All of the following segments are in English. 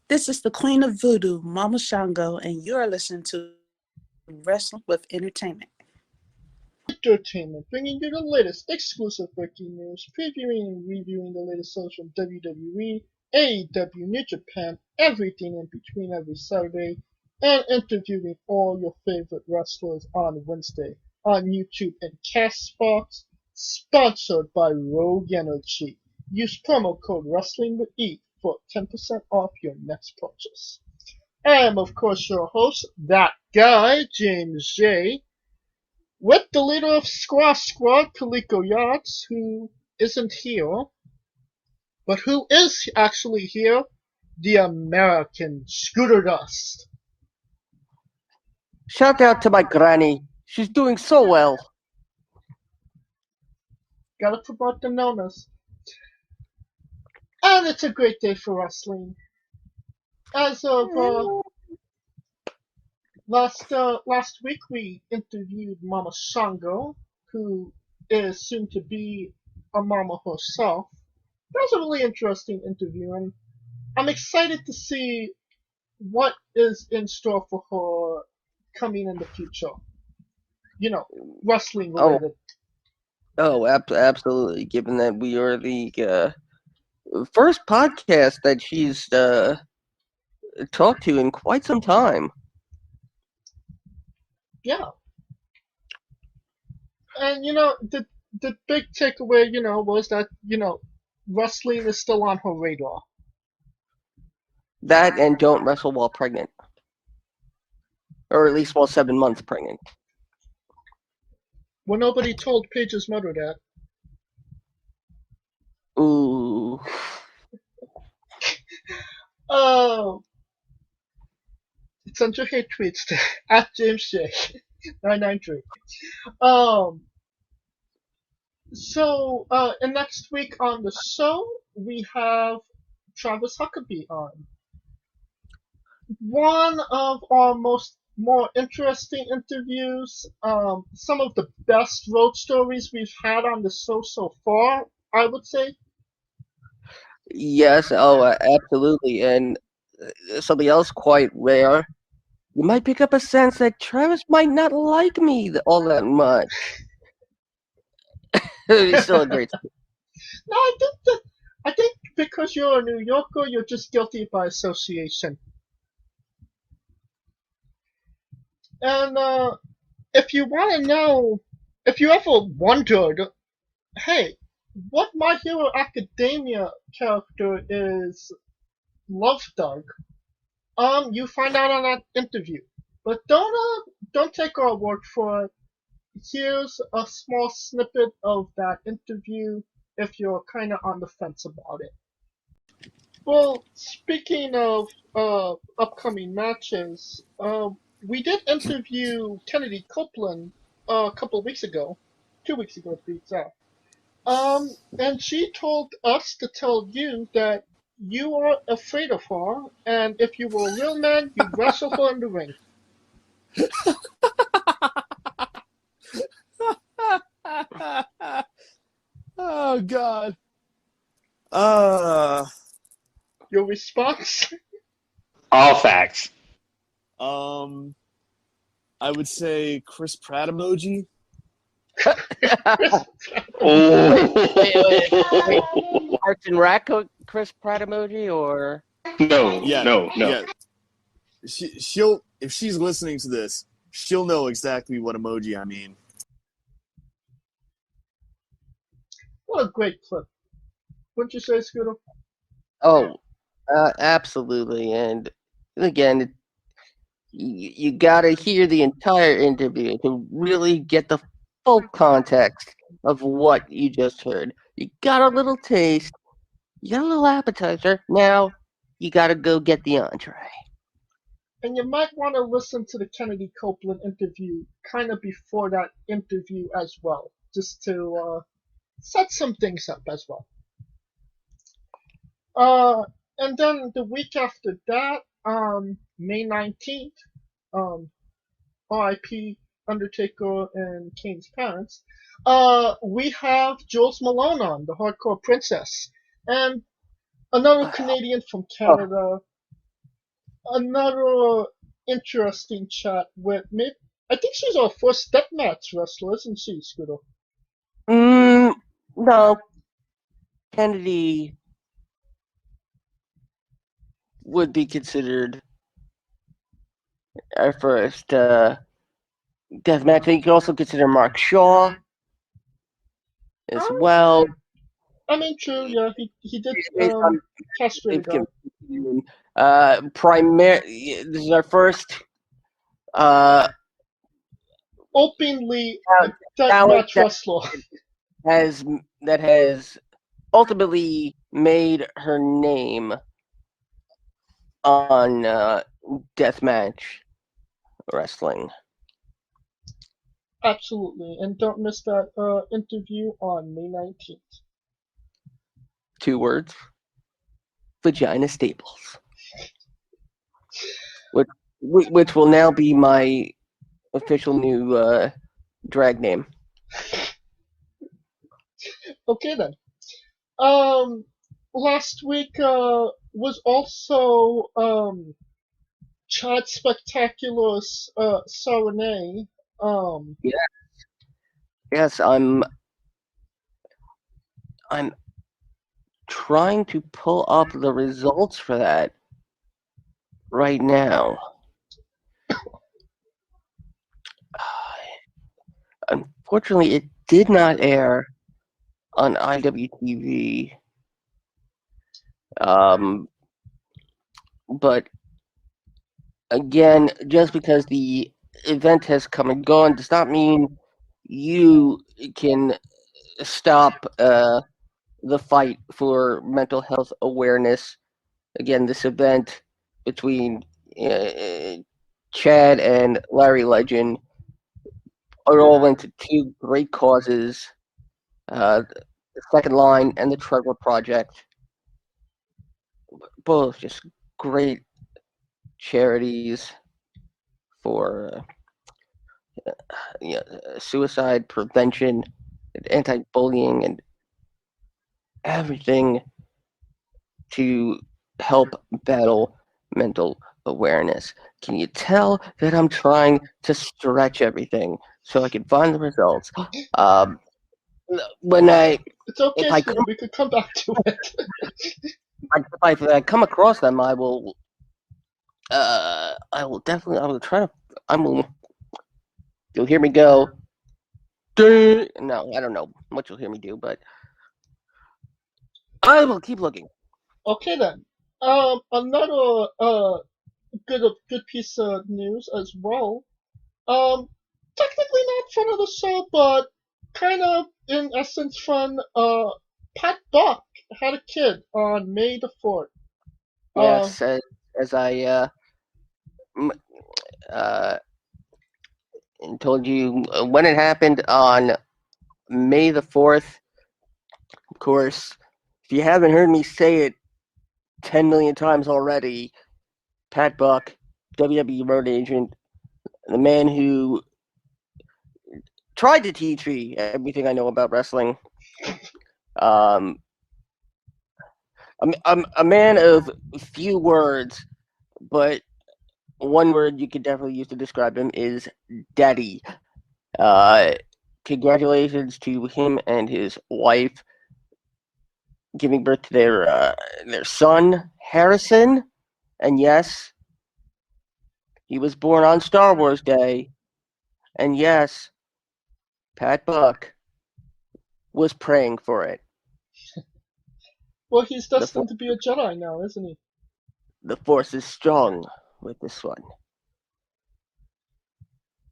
This is the Queen of Voodoo, Mama Shango, and you're listening to Wrestling with Entertainment. Entertainment, bringing you the latest exclusive breaking news, previewing and reviewing the latest shows from WWE, AEW, New Japan, everything in between every Saturday, and interviewing all your favorite wrestlers on Wednesday on YouTube and Castbox, sponsored by Rogue Energy. Use promo code WRESTLINGWITHE for 10% off your next purchase. I am, of course, your host, that guy, James J., with the leader of Squash Squad, Kaliko Yachts, who isn't here, but who is actually here, the American Scooter Dust. Shout out to my granny. She's doing so well. Gotta promote the Nonas. And it's a great day for wrestling. As of last week, we interviewed Mama Shango, who is soon to be a mama herself. That was a really interesting interview, and I'm excited to see what is in store for her coming in the future. You know, wrestling related. Absolutely. Given that we are the first podcast that she's talked to in quite some time. Yeah. And the big takeaway, was that, wrestling is still on her radar. That and don't wrestle while pregnant. Or at least while 7 months pregnant. Well, nobody told Paige's mother that. Ooh. Oh. Send your hate tweets to at James J 993. So, and next week on the show, we have Travis Huckabee on. One of our more interesting interviews, some of the best road stories we've had on the show so far, I would say. Yes, absolutely. And something else quite rare. You might pick up a sense that Travis might not like me all that much. He's still a great. No, I think because you're a New Yorker, you're just guilty by association. And if you want to know, if you ever wondered, hey, what My Hero Academia character is Love Doug, you find out on that interview. But don't take our word for it. Here's a small snippet of that interview if you're kind of on the fence about it. Well, speaking of upcoming matches, we did interview Kennedy Copeland a couple of weeks ago, 2 weeks ago to be exact. And she told us to tell you that you are afraid of her, and if you were a real man, you'd wrestle her in the ring. Oh God. Your response? All facts. I would say Chris Pratt emoji. Wait. Arts and Rack Chris Pratt emoji or No. Yeah. She'll if she's listening to this, she'll know exactly what emoji I mean. What a great clip. Wouldn't you say, Scooter? Oh, absolutely. And again, you got to hear the entire interview to really get the full context of what you just heard. You got a little taste, you got a little appetizer. Now you got to go get the entree. And you might want to listen to the Kennedy Copeland interview kind of before that interview as well, just to set some things up as well. And then the week after that, May 19th, RIP Undertaker and Kane's parents, we have Jules Malone on, the Hardcore Princess, and another Canadian from Canada. another interesting chat with me. I think she's our first deathmatch wrestler, isn't she, Scooter? No. Kennedy would be considered our first deathmatch. You can also consider Mark Shaw as well. I mean, true, yeah, he did Based on castrate they've her. this is our first Openly talent deathmatch that wrestler. has ultimately made her name on deathmatch wrestling. Absolutely, and don't miss that interview on May 19th. 2 words: Vagina Staples, which will now be my official new drag name. Okay then. Last week was also Chad Spectacular's Serenade. Yes, I'm trying to pull up the results for that right now. Unfortunately, it did not air on IWTV. But again, just because the event has come and gone does not mean you can stop the fight for mental health awareness. Again, this event between Chad and Larry Legend are all into 2 great causes, the Second Line and the Trevor Project. Both just great charities for suicide prevention, anti-bullying, and everything to help battle mental awareness. Can you tell that I'm trying to stretch everything so I can find the results? When It's okay, if I Scooter, come we could come back to it. if I come across them, I will definitely you'll hear me go. No, I don't know what you'll hear me do, but I will keep looking. Okay then. Another good piece of news as well. Technically not fun of the show, but kind of in essence fun. Pat Buck had a kid on May the 4th. Yes, as I told you when it happened on May the 4th. Of course, if you haven't heard me say it 10 million times already, Pat Buck, WWE road agent, the man who tried to teach me everything I know about wrestling. I'm a man of few words, but one word you could definitely use to describe him is daddy. Congratulations to him and his wife giving birth to their son Harrison, and yes, he was born on Star Wars Day, and yes, Pat Buck was praying for it. Well, he's The, destined to be a Jedi now, isn't he? the Force is strong with this one,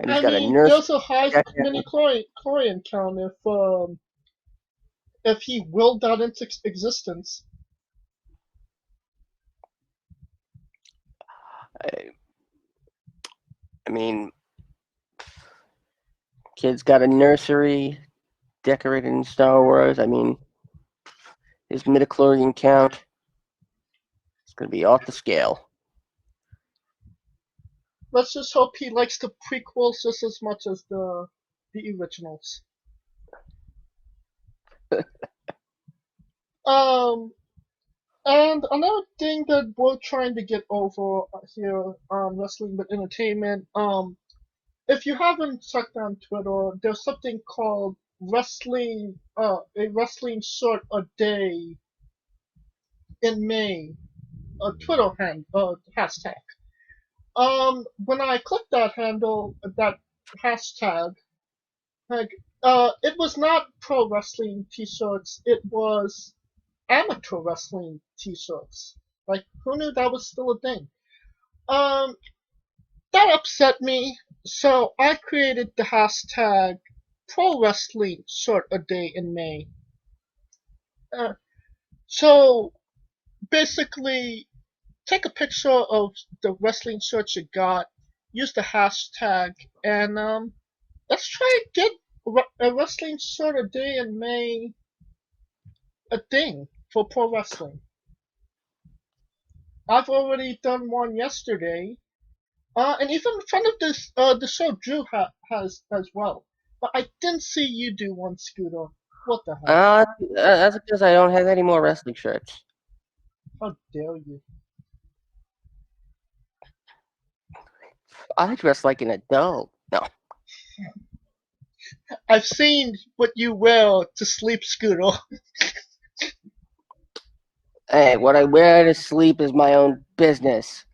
and he's I got a mean, nurse. there's a high midi-chlorian count if he willed that into existence. I mean, kid's got a nursery decorated in Star Wars. I mean, his midichlorian count is going to be off the scale. Let's just hope he likes the prequels just as much as the originals. And another thing that we're trying to get over here on Wrestling with Entertainment, if you haven't checked on Twitter, there's something called a wrestling short a day in May, a Twitter hashtag. When I clicked that that hashtag, like, it was not pro wrestling t-shirts, it was amateur wrestling t-shirts. Like, who knew that was still a thing? Um, that upset me, so I created the hashtag pro wrestling shirt a day in May. Uh, so basically, take a picture of the wrestling shirt you got, use the hashtag, and let's try and get a wrestling shirt a day in May a thing for pro wrestling. I've already done one yesterday, and even in front of this, the show Drew has as well. But I didn't see you do one, Scooter. What the hell? That's because I don't have any more wrestling shirts. How dare you? I dress like an adult. No. I've seen what you wear to sleep, Scooter. Hey, what I wear to sleep is my own business.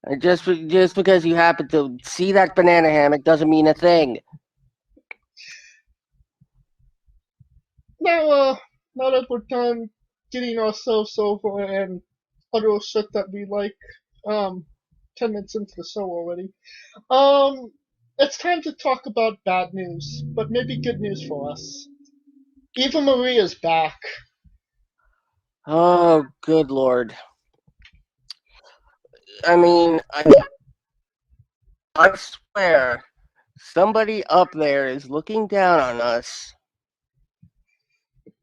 And just because you happen to see that banana hammock doesn't mean a thing. Now, now that we're done getting ourselves over and other shit that we like, 10 minutes into the show already, it's time to talk about bad news, but maybe good news for us. Eva Marie is back. Oh, good lord. I mean, I swear, somebody up there is looking down on us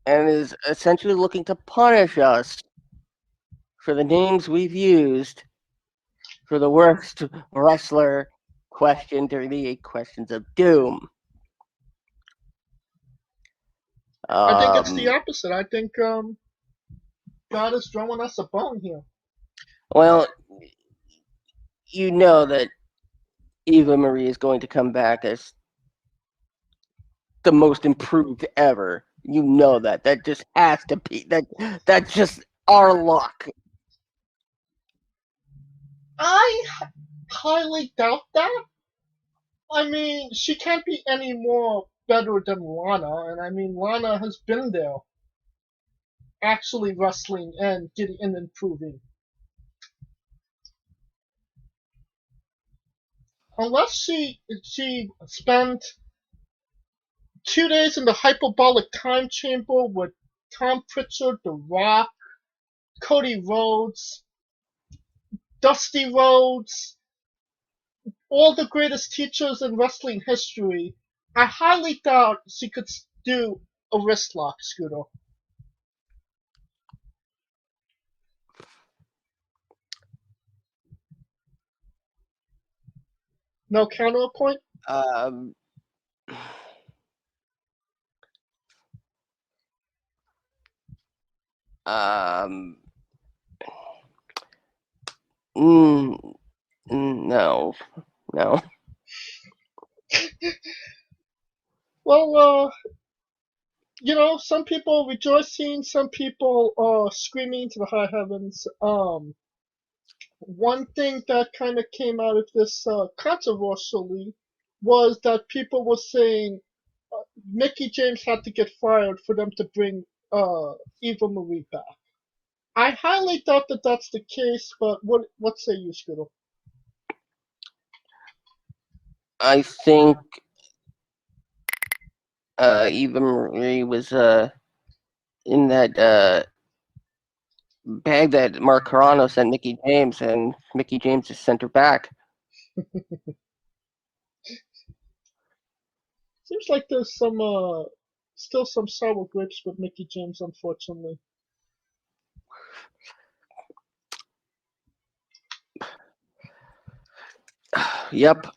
and is essentially looking to punish us for the names we've used for the worst wrestler question during the 8 Questions of Doom. I think it's the opposite. I think God is throwing us a bone here. Well, you know that Eva Marie is going to come back as the most improved ever. You know that. That just has to be. That's just our luck. I highly doubt that. I mean, she can't be any more better than Lana, and I mean, Lana has been there, actually wrestling and getting and improving. Unless she spent 2 days in the hyperbolic time chamber with Tom Pritchard, The Rock, Cody Rhodes, Dusty Rhodes, all the greatest teachers in wrestling history, I highly doubt she could do a wrist lock, Scooter. No counterpoint? Um, um, no, no. Well, some people rejoicing, some people are screaming to the high heavens. One thing that kind of came out of this controversially was that people were saying Mickey James had to get fired for them to bring Eva Marie back. I highly doubt that that's the case, but what say you, Scooter? I think Eva Marie was in that bag that Mark Carano sent Mickey James, and Mickey James just sent her back. Seems like there's still some sour grapes with Mickey James, unfortunately. Yep.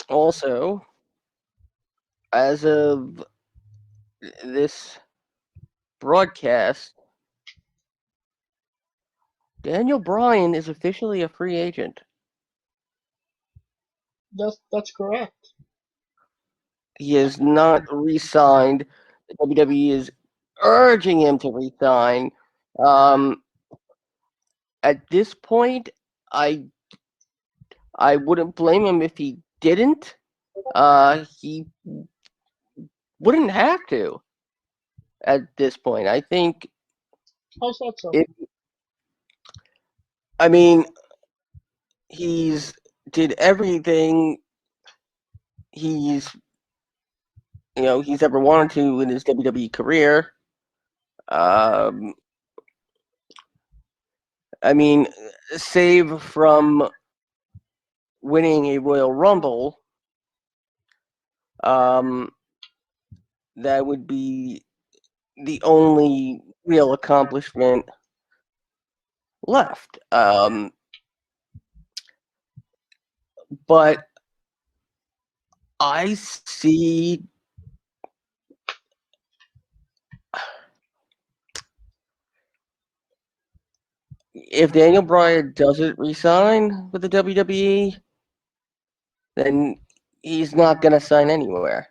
Also, as of this broadcast, Daniel Bryan is officially a free agent. That's correct. He is not re-signed. The WWE is urging him to re-sign. At this point, I wouldn't blame him if he didn't. He wouldn't have to at this point. I think How's that so? I mean, he's did everything he's ever wanted to in his WWE career. I mean, save from winning a Royal Rumble, that would be the only real accomplishment left. But I see if Daniel Bryan doesn't resign with the WWE, then he's not going to sign anywhere.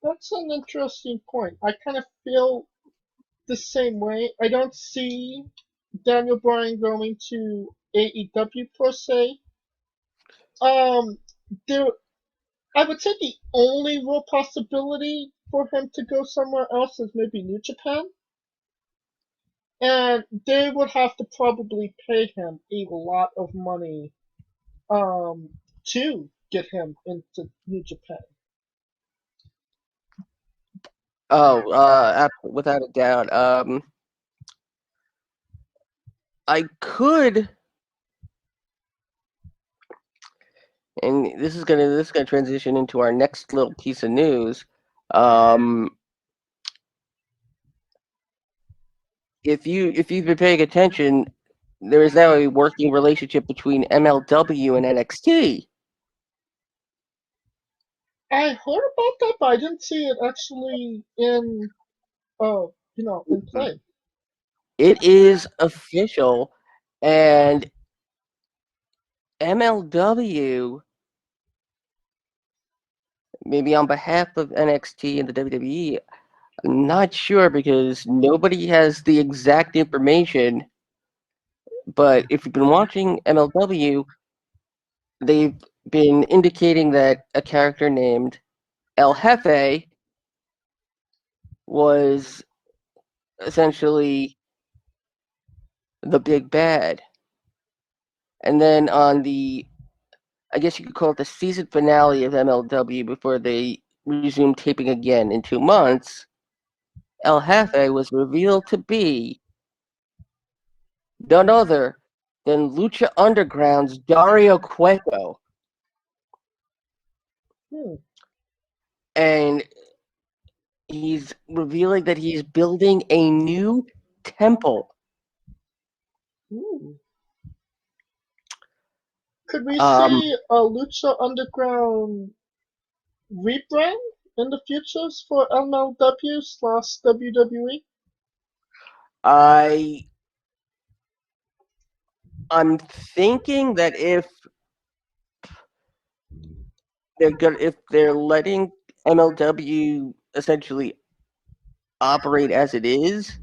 That's an interesting point. I kind of feel the same way. I don't see Daniel Bryan going to AEW per se. There, I would say the only real possibility for him to go somewhere else is maybe New Japan, and they would have to probably pay him a lot of money, to get him into New Japan. Oh, without a doubt. I could, and this is gonna transition into our next little piece of news. If you've been paying attention, there is now a working relationship between MLW and NXT. I heard about that, but I didn't see it actually in play. It is official, and MLW, maybe on behalf of NXT and the WWE, I'm not sure because nobody has the exact information. But if you've been watching MLW, they've been indicating that a character named El Jefe was essentially the big bad. And then on the, I guess you could call it the season finale of MLW before they resumed taping again in 2 months, El Jefe was revealed to be none other than Lucha Underground's Dario Cueto. And he's revealing that he's building a new temple. Could we see a Lucha Underground rebrand in the futures for MLW/WWE? I'm thinking that if they're letting MLW essentially operate as it is,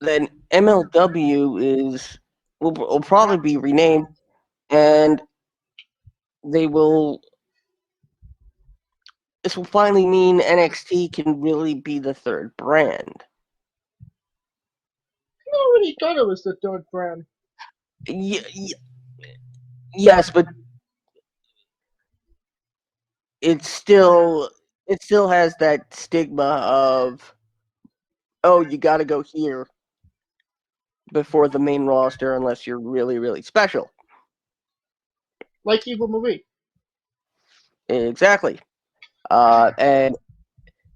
then MLW will probably be renamed, and this will finally mean NXT can really be the third brand. I already thought it was the third brand. Yes, but it still has that stigma of, oh, you got to go here before the main roster unless you're really, really special. Like Eva Marie. Exactly. And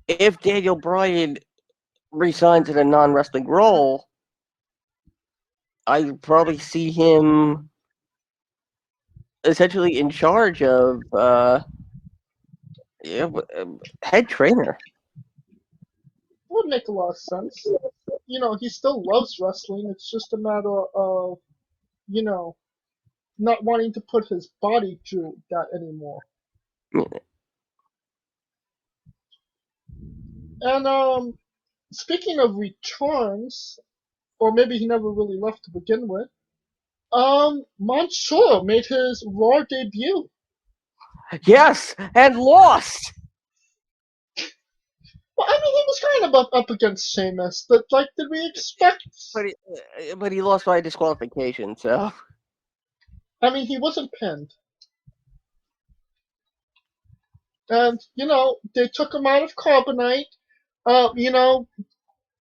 if Daniel Bryan resigns in a non-wrestling role, I probably see him essentially in charge of Yeah, head trainer. Would make a lot of sense. He still loves wrestling. It's just a matter of, not wanting to put his body through that anymore. And speaking of returns, or maybe he never really left to begin with, Moonsoor made his Raw debut. Yes, and lost. Well, I mean, he was kind of up against Sheamus, but did we expect? But he lost by disqualification. So I mean, he wasn't pinned, and they took him out of Carbonite. You know,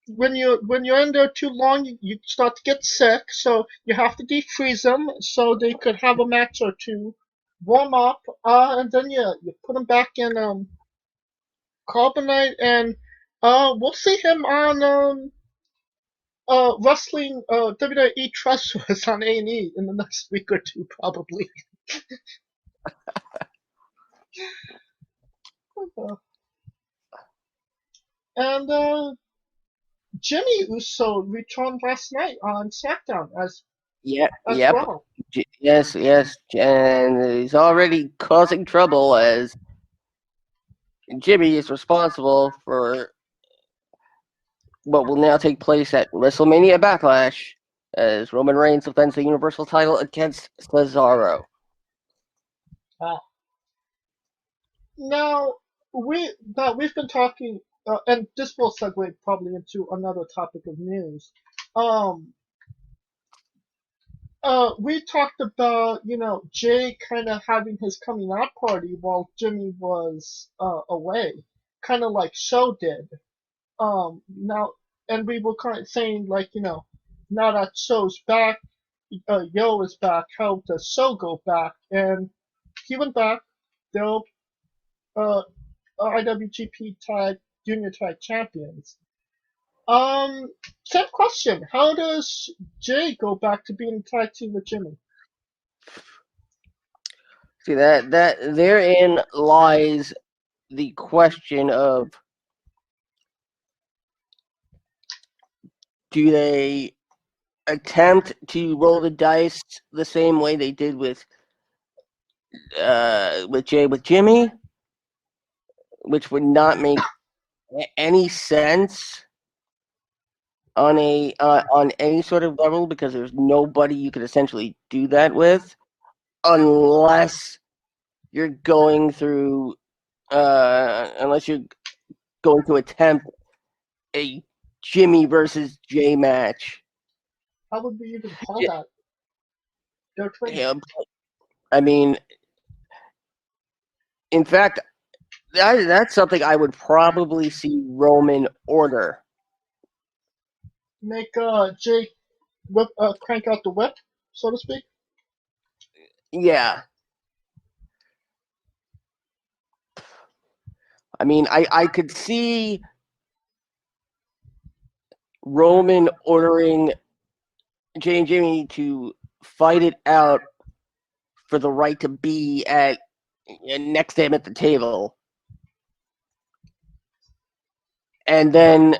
when you're in there too long, you start to get sick, so you have to defreeze them so they could have a match or two, warm up, and then you put them back in Carbonite, and we'll see him on wrestling WWE Trust on A&E in the next week or two, probably. And Jimmy Uso returned last night on SmackDown as yep. well. Yes, and he's already causing trouble as Jimmy is responsible for what will now take place at WrestleMania Backlash as Roman Reigns defends the Universal title against Cesaro. Now we've been talking, and this will segue probably into another topic of news. We talked about Jay kind of having his coming out party while Jimmy was away, kind of like Show did. Now, and we were kind of saying now that Show's back, Yo is back. How does Show go back? And he went back. They're uh, IWGP Tag Junior Tag Champions. Same question. How does Jay go back to being a tag team with Jimmy? See that therein lies the question of, do they attempt to roll the dice the same way they did with Jay with Jimmy, which would not make any sense on any sort of level, because there's nobody you could essentially do that with unless you're going through unless you're going to attempt a Jimmy versus Jay match. How would we even call that? They're twins. Yeah, I mean, in fact, that's something I would probably see Roman order. Make Jay crank out the whip, so to speak. Yeah. I mean, I could see Roman ordering Jay and Jimmy to fight it out for the right to be next to him at the table. And then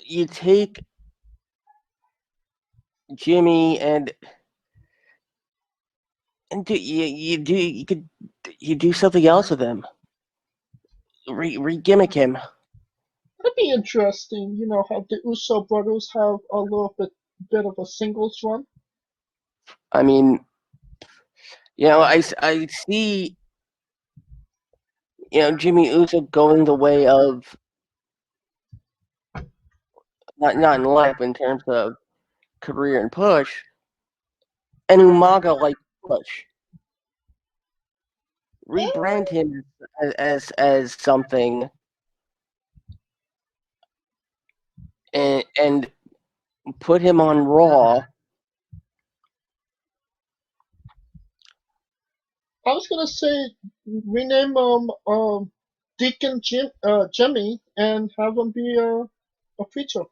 you take Jimmy and you do something else with him. Re-gimmick him. That'd be interesting. How the Uso brothers have a little bit of a singles run. I mean, I see, Jimmy Uso going the way of, not in life, but in terms of career and push, and Umaga like push. Rebrand him as something, and put him on Raw. I was gonna say rename him Deacon Jimmy and have him be a preacher.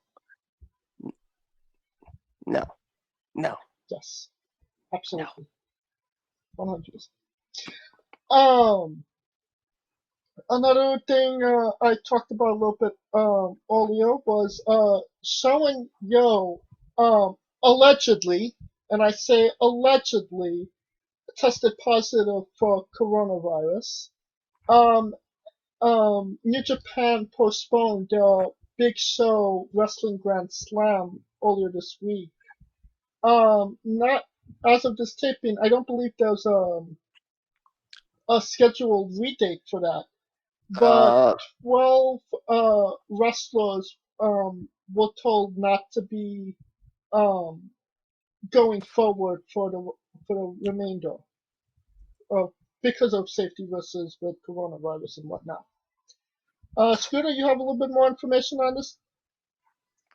No. Yes, absolutely, 100. Another thing I talked about a little bit earlier was showing Yo allegedly, and I say allegedly, tested positive for coronavirus. Um, New Japan postponed their Big Show Wrestling Grand Slam earlier this week. Not as of this taping, I don't believe there's a scheduled redate for that. But Uh, 12 wrestlers were told not to be um, going forward for the remainder of because of safety risks with coronavirus and whatnot. Scooter, you have a little bit more information on this?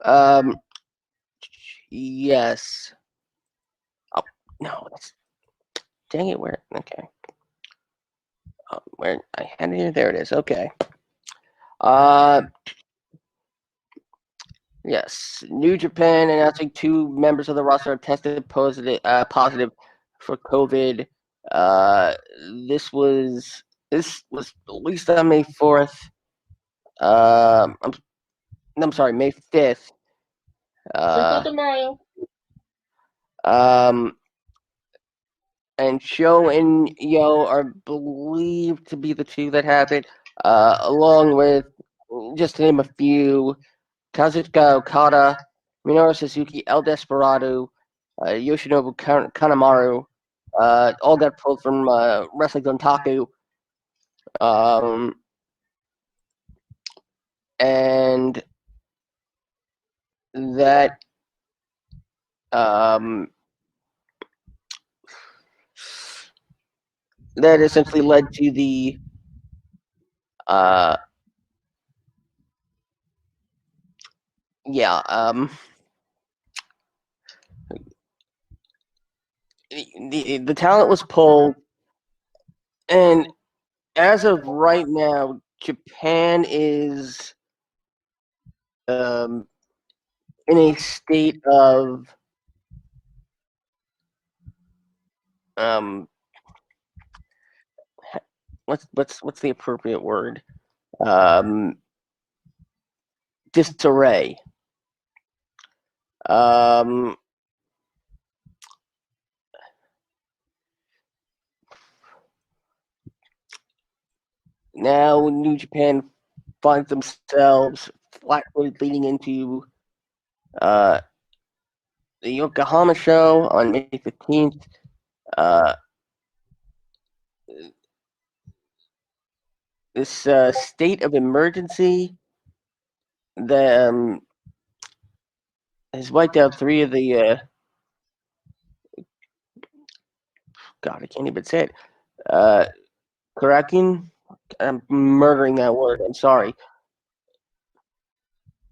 um, yes. Oh no, dang it. Where? Okay. Where I had it here. There it is. Okay. Uh, yes. New Japan announcing 2 members of the roster have tested positive for COVID. Uh, this was released on May 4th. I'm sorry, May 5th. Cinco de Mayo. Um, and Sho and Yo are believed to be the 2 that have it, along with, just to name a few, Kazuchika Okada, Minoru Suzuki, El Desperado, Yoshinobu Kanemaru, all got pulled from Wrestling Dontaku. And that that essentially led to the the talent was pulled, and as of right now, Japan is in a state of what's the appropriate word? Disarray. Now New Japan finds themselves flat-footed leading into the Yokohama show on May 15th. This state of emergency that has wiped out 3 of the God, I can't even say it. Karakin? I'm murdering that word. I'm sorry.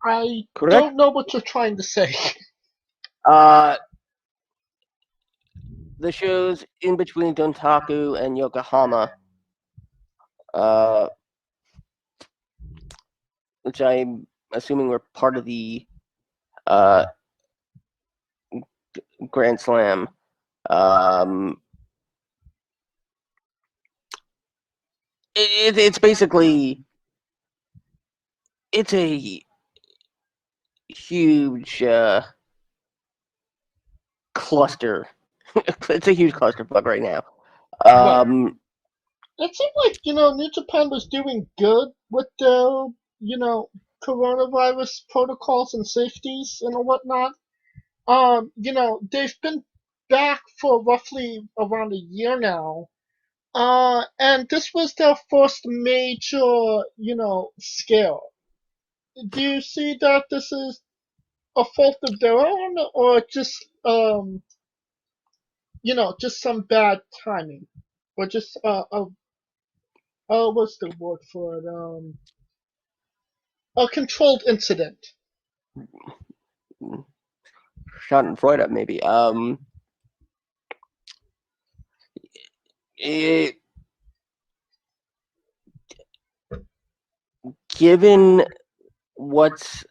I Correct? don't know what you're trying to say. The shows in between Dontaku and Yokohama, which I'm assuming were part of the Grand Slam. It's basically it's a huge cluster. It's a huge clusterfuck right now. Right. It seemed like, New Japan was doing good with their, coronavirus protocols and safeties and whatnot. They've been back for roughly around a year now. And this was their first major, scare. Do you see that this is a fault of their own, or just, just some bad timing, or just what's the word for it? A controlled incident. Schadenfreude, maybe. Given what's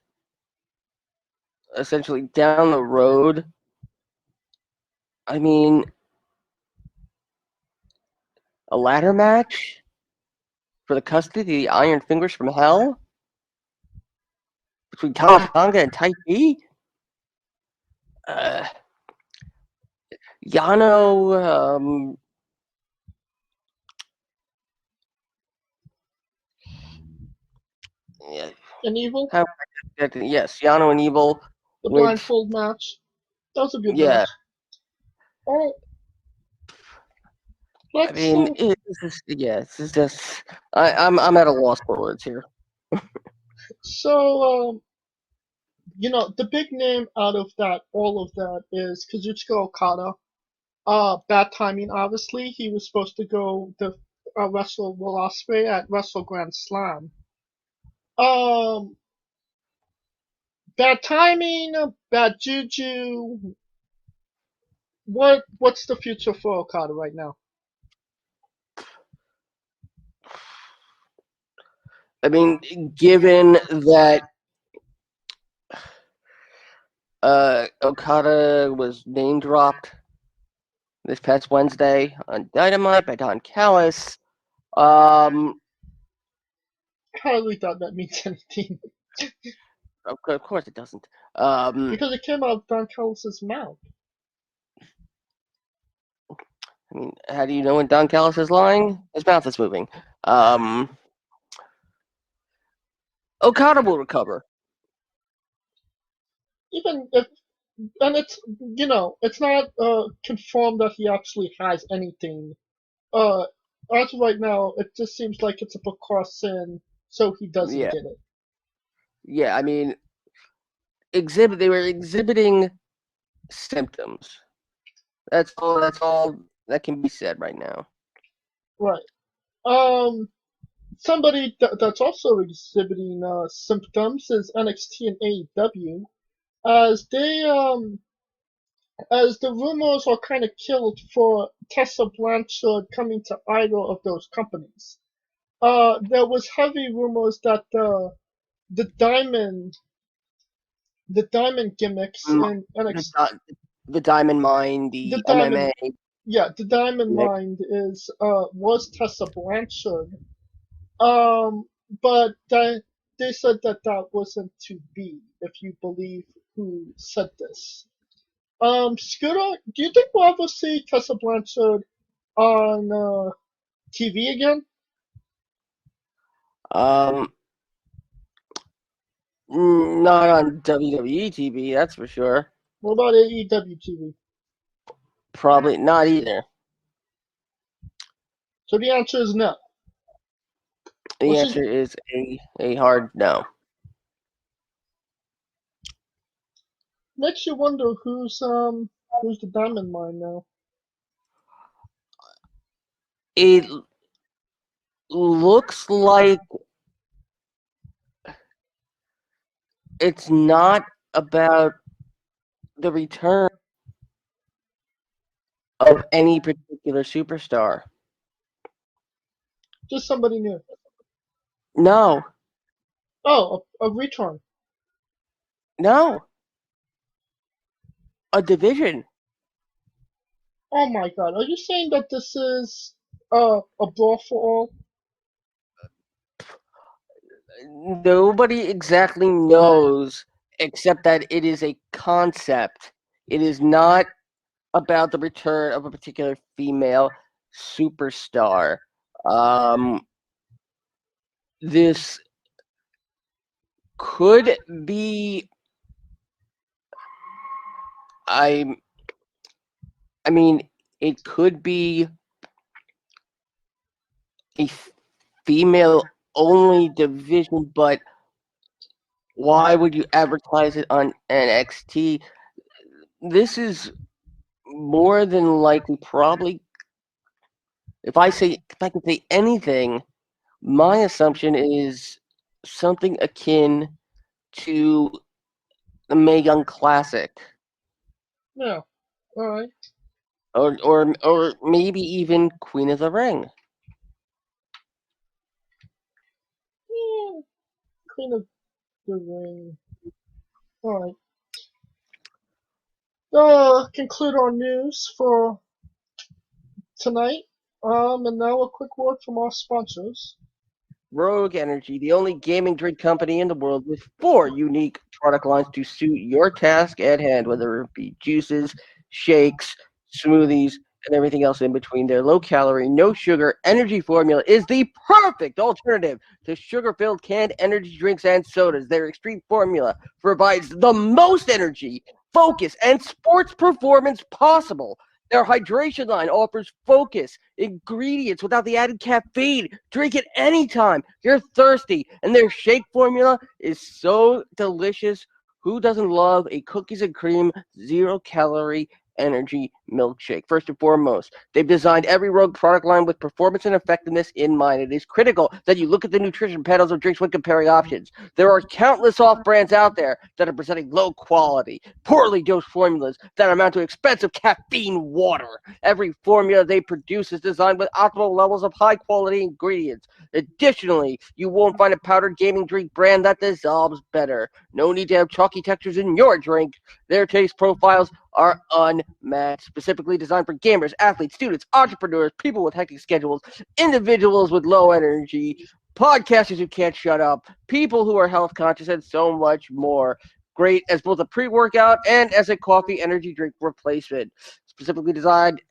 essentially down the road, I mean, a ladder match for the custody of the Iron Fingers from Hell between Tama Tonga and Tai Chi. Yano, yeah, And Evil, yes, Yano and Evil. the with, blindfold match. That was a good yeah, match. Alright. I mean, this is just. I'm at a loss for words here. So, the big name out of all of that is Kazuchika Okada. Bad timing, obviously. He was supposed to go wrestle Will Ospreay at Wrestle Grand Slam. Bad timing, bad juju. What's the future for Okada right now? I mean, given that Okada was name dropped this past Wednesday on Dynamite by Don Callis, I hardly thought that means anything. of course it doesn't. Because it came out of Don Callis' mouth. I mean, how do you know when Don Callis is lying? His mouth is moving. Okada will recover. Even if, and it's not confirmed that he actually has anything. As of right now, it just seems like it's a precaution so he doesn't Yeah. get it. Yeah, I mean, they were exhibiting symptoms. That's all that can be said right now. Right. Somebody that's also exhibiting symptoms is NXT and AEW, as the rumors are kind of killed for Tessa Blanchard coming to either of those companies. There was heavy rumors that the diamond gimmicks in NXT, The Diamond Mine, the MMA. the diamond mind was Tessa Blanchard. But they said that wasn't to be, if you believe who said this. Scooter, do you think we'll ever see Tessa Blanchard on TV again? Not on WWE TV, that's for sure. What about AEW TV? Probably not either. So the answer is no. The answer is a hard no. Makes you wonder who's the diamond mine now. It looks like it's not about the return of any particular superstar. Just somebody new. No. Oh, a return. No. A division. Oh my god, are you saying that this is a brawl for all? Nobody exactly knows, except that it is a concept. It is not about the return of a particular female superstar. This could be. I mean, it could be a female only division, but why would you advertise it on NXT? This is more than likely probably, if I can say anything, my assumption is something akin to the Mae Young Classic, Yeah. Alright. or maybe even Queen of the Ring. Yeah. Queen of the Ring. Alright. Conclude our news for tonight. And now a quick word from our sponsors. Rogue Energy, the only gaming drink company in the world with 4 unique product lines to suit your task at hand, whether it be juices, shakes, smoothies, and everything else in between. Their low calorie, no sugar energy formula is the perfect alternative to sugar filled canned energy drinks and sodas. Their extreme formula provides the most energy, focus, and sports performance possible. Their hydration line offers focus, ingredients without the added caffeine. Drink it anytime you're thirsty. And their shake formula is so delicious. Who doesn't love a cookies and cream, 0-calorie energy milkshake? First and foremost, they've designed every Rogue product line with performance and effectiveness in mind. It is critical that you look at the nutrition panels of drinks when comparing options. There are countless off brands out there that are presenting low quality, poorly dosed formulas that amount to expensive caffeine water. Every formula they produce is designed with optimal levels of high quality ingredients. Additionally, you won't find a powdered gaming drink brand that dissolves better. No need to have chalky textures in your drink. Their taste profiles are unmatched, specifically designed for gamers, athletes, students, entrepreneurs, people with hectic schedules, individuals with low energy, podcasters who can't shut up, people who are health conscious, and so much more. Great as both a pre-workout and as a coffee energy drink replacement. Specifically designed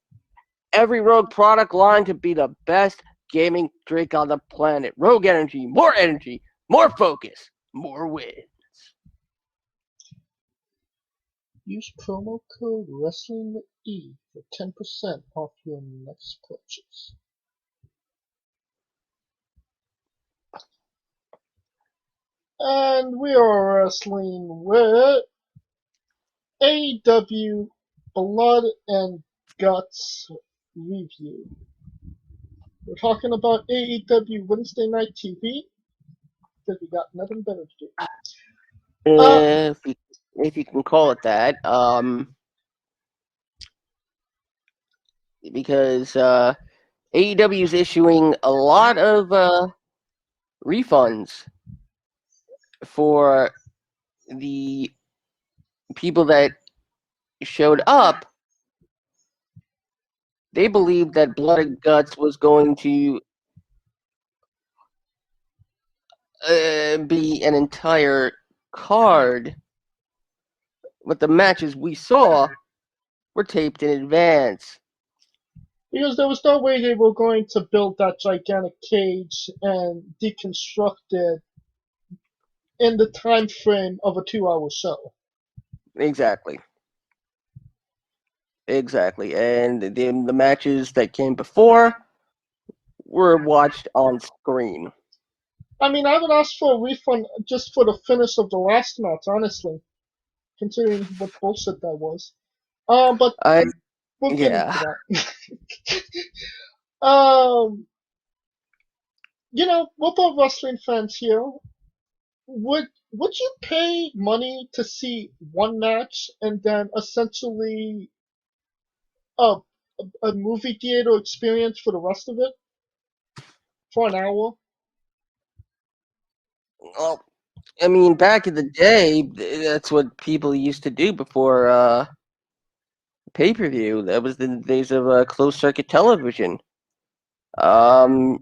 every Rogue product line to be the best gaming drink on the planet. Rogue Energy, more focus, more win. Use promo code WrestlingWithE for 10% off your next purchase. And we are wrestling with AEW Blood and Guts review. We're talking about AEW Wednesday Night TV because we got nothing better to do. If you can call it that, because AEW is issuing a lot of refunds for the people that showed up. They believed that Blood and Guts was going to be an entire card, but the matches we saw were taped in advance. Because there was no way they were going to build that gigantic cage and deconstruct it in the time frame of a 2-hour show. Exactly. And then the matches that came before were watched on screen. I mean, I would ask for a refund just for the finish of the last match, honestly, considering what bullshit that was. But we'll get into that. We're both wrestling fans here. Would you pay money to see one match and then essentially a movie theater experience for the rest of it for an hour? Well, I mean, back in the day, that's what people used to do before pay-per-view. That was the days of closed-circuit television. The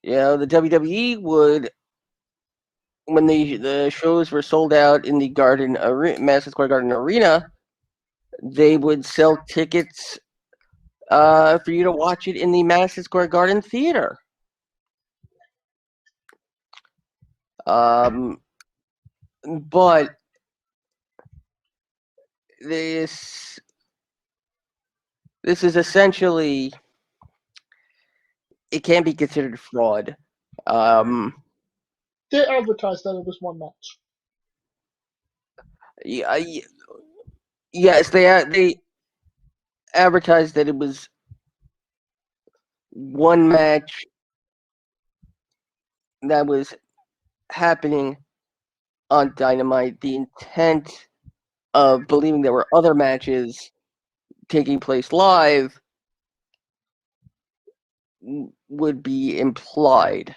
WWE would, when the shows were sold out in the Madison Square Garden Arena, they would sell tickets for you to watch it in the Madison Square Garden Theater. But this is essentially, it can be considered fraud. They advertised that it was one match. Yes, they advertised that it was one match that was happening on Dynamite. The intent of believing there were other matches taking place live would be implied,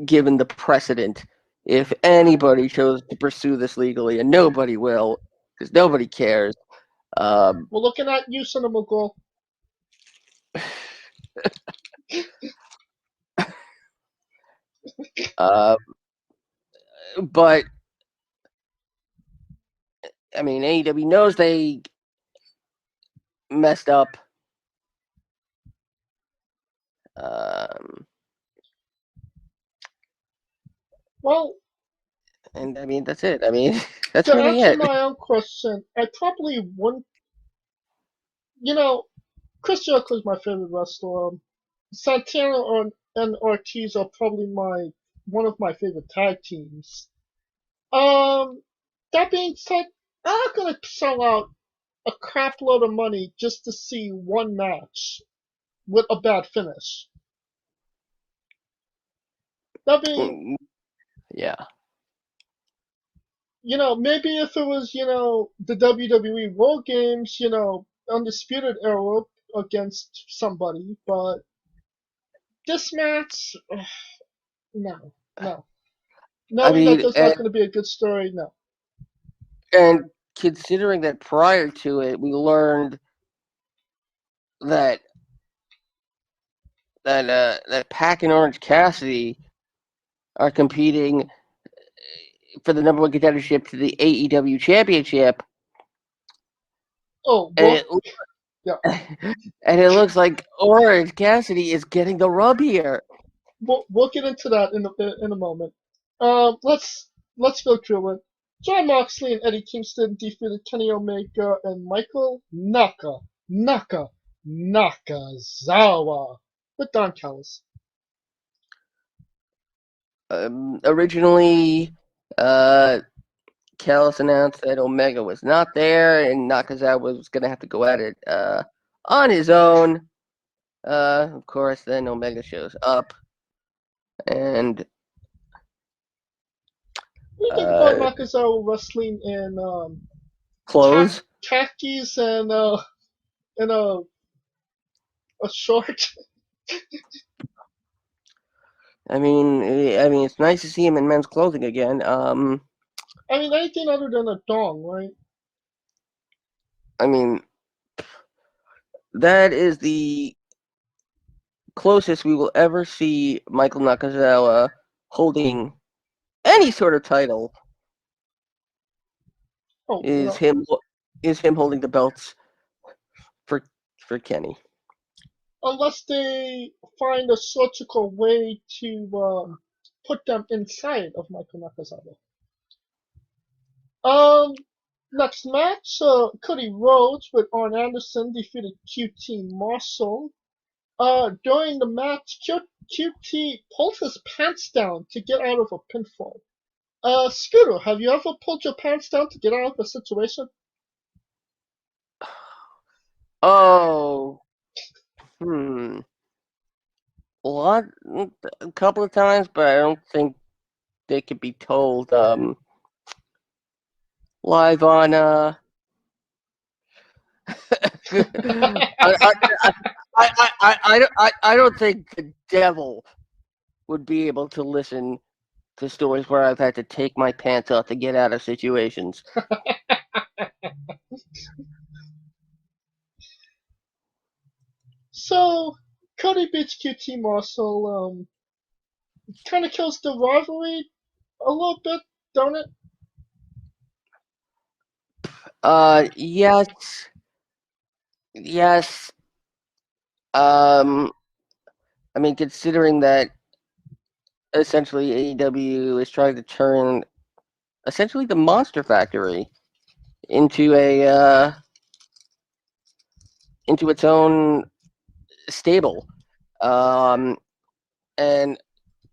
given the precedent. If anybody chose to pursue this legally, and nobody will, because nobody cares. We're looking at you, Cinema Girl. But I mean, AEW knows they messed up. Well, And I mean, that's it. I mean, that's to really answer it. my own question, I probably wouldn't. You know, Chris Jericho is my favorite wrestler. Santana and Ortiz are probably one of my favorite tag teams. That being said, I'm not gonna sell out a crap load of money just to see one match with a bad finish. That being, Yeah. maybe if it was, the WWE World Games, Undisputed Era against somebody, but this match, no, no. I Knowing that mean, there's not going to be a good story, no. and considering that prior to it, we learned that that Pac and Orange Cassidy are competing for the number one contendership to the AEW Championship, Oh, and well, yeah. and it looks like Orange Cassidy is getting the rub here. We'll get into that in a moment. Let's go through it. Jon Moxley and Eddie Kingston defeated Kenny Omega and Michael Nakazawa with Don Callis. Originally, Callis announced that Omega was not there, and Nakazawa was going to have to go at it on his own. Of course, then Omega shows up, and What do you think about Nakazawa wrestling in clothes. khakis and a short? I mean, it's nice to see him in men's clothing again. I mean, anything other than a dong, right? I mean, that is the closest we will ever see Michael Nakazawa holding any sort of title. Oh, Is him holding the belts for Kenny. Unless they find a surgical way to put them inside of Michael Nakazawa. Next match, Cody Rhodes with Arn Anderson defeated QT Marshall. During the match, QT pulled his pants down to get out of a pinfall. Scooter, have you ever pulled your pants down to get out of a situation? Oh, a couple of times, but I don't think they could be told live on. I don't think the devil would be able to listen to stories where I've had to take my pants off to get out of situations. So, Cody beats QT Marshall. Kind of kills the rivalry a little bit, don't it? Yes. I mean, considering that essentially AEW is trying to turn essentially the Monster Factory into into its own stable, and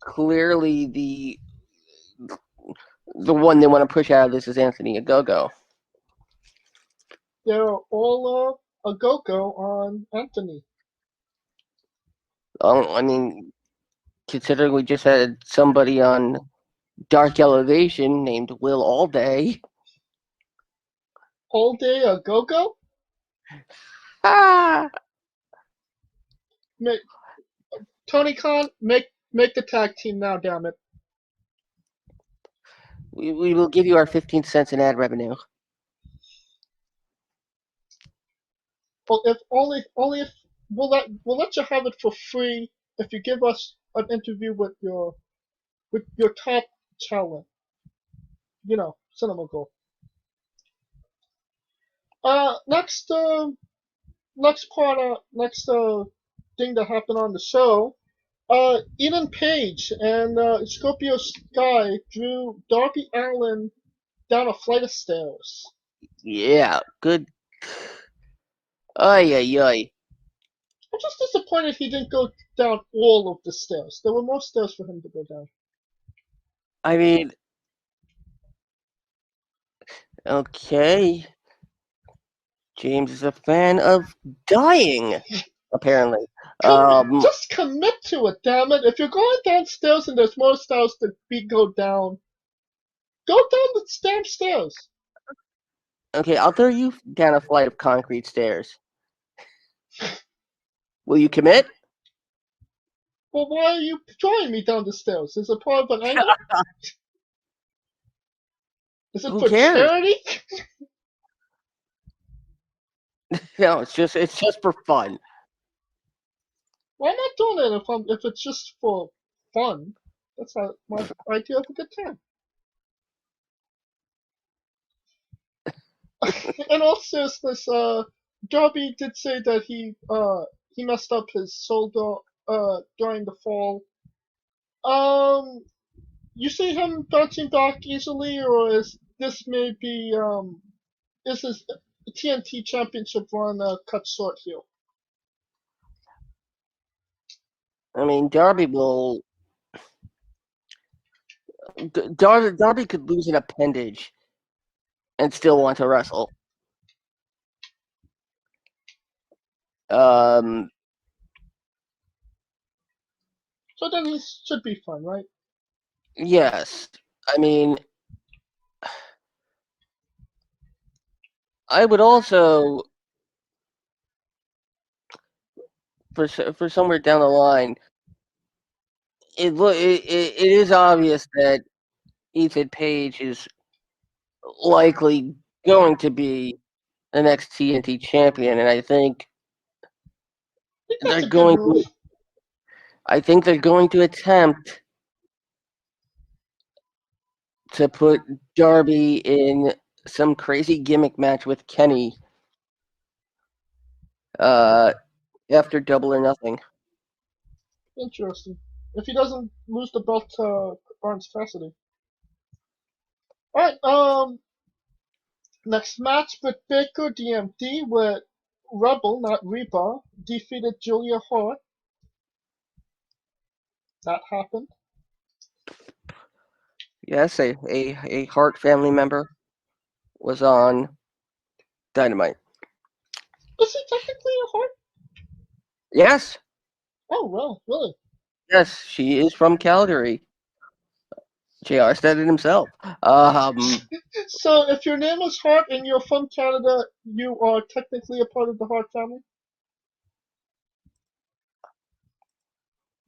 clearly the one they want to push out of this is Anthony Ogogo. They're all a go-go on Anthony. I mean, considering we just had somebody on Dark Elevation named Will Allday. All day a go-go? Ah! Tony Khan, make the tag team now, damn it. We will give you our 15 cents in ad revenue. Well, if we'll let you have it for free if you give us an interview with your top talent. Cinema Gold. Next thing that happened on the show. Eden Page and Scorpio Sky drew Darby Allin down a flight of stairs. Yeah, good. Ay, ay, ay. I'm just disappointed he didn't go down all of the stairs. There were more stairs for him to go down. I mean, okay. James is a fan of dying, apparently. Just commit to it, damn it. If you're going downstairs and there's more stairs to go down the damn stairs. Okay, I'll throw you down a flight of concrete stairs. Will you commit? Well, why are you drawing me down the stairs? Is it part of an angle? Is it Who for cares? charity? No, it's just for fun. Well, I'm not doing it if it's just for fun. That's not my idea of a good time. In all seriousness, Darby did say that he messed up his shoulder during the fall. You see him bouncing back easily, or is this maybe is his TNT Championship run cut short here? I mean, Darby Darby could lose an appendage and still want to wrestle. So then he should be fine, right? Yes. I mean, I would also, for somewhere down the line, it is obvious that Ethan Page is likely going to be the next TNT champion, and I think That's a good move. they're going to attempt to put Darby in some crazy gimmick match with Kenny after Double or Nothing. Interesting. If he doesn't lose the belt to Orange Cassidy. Alright, next match with Baker DMD with Rebel, not Reba, defeated Julia Hart. That happened. Yes, a Hart family member was on Dynamite. Is he technically a Hart? Yes. Oh, well, really? Yes, she is from Calgary. JR said it himself. So if your name is Hart and you're from Canada, you are technically a part of the Hart family?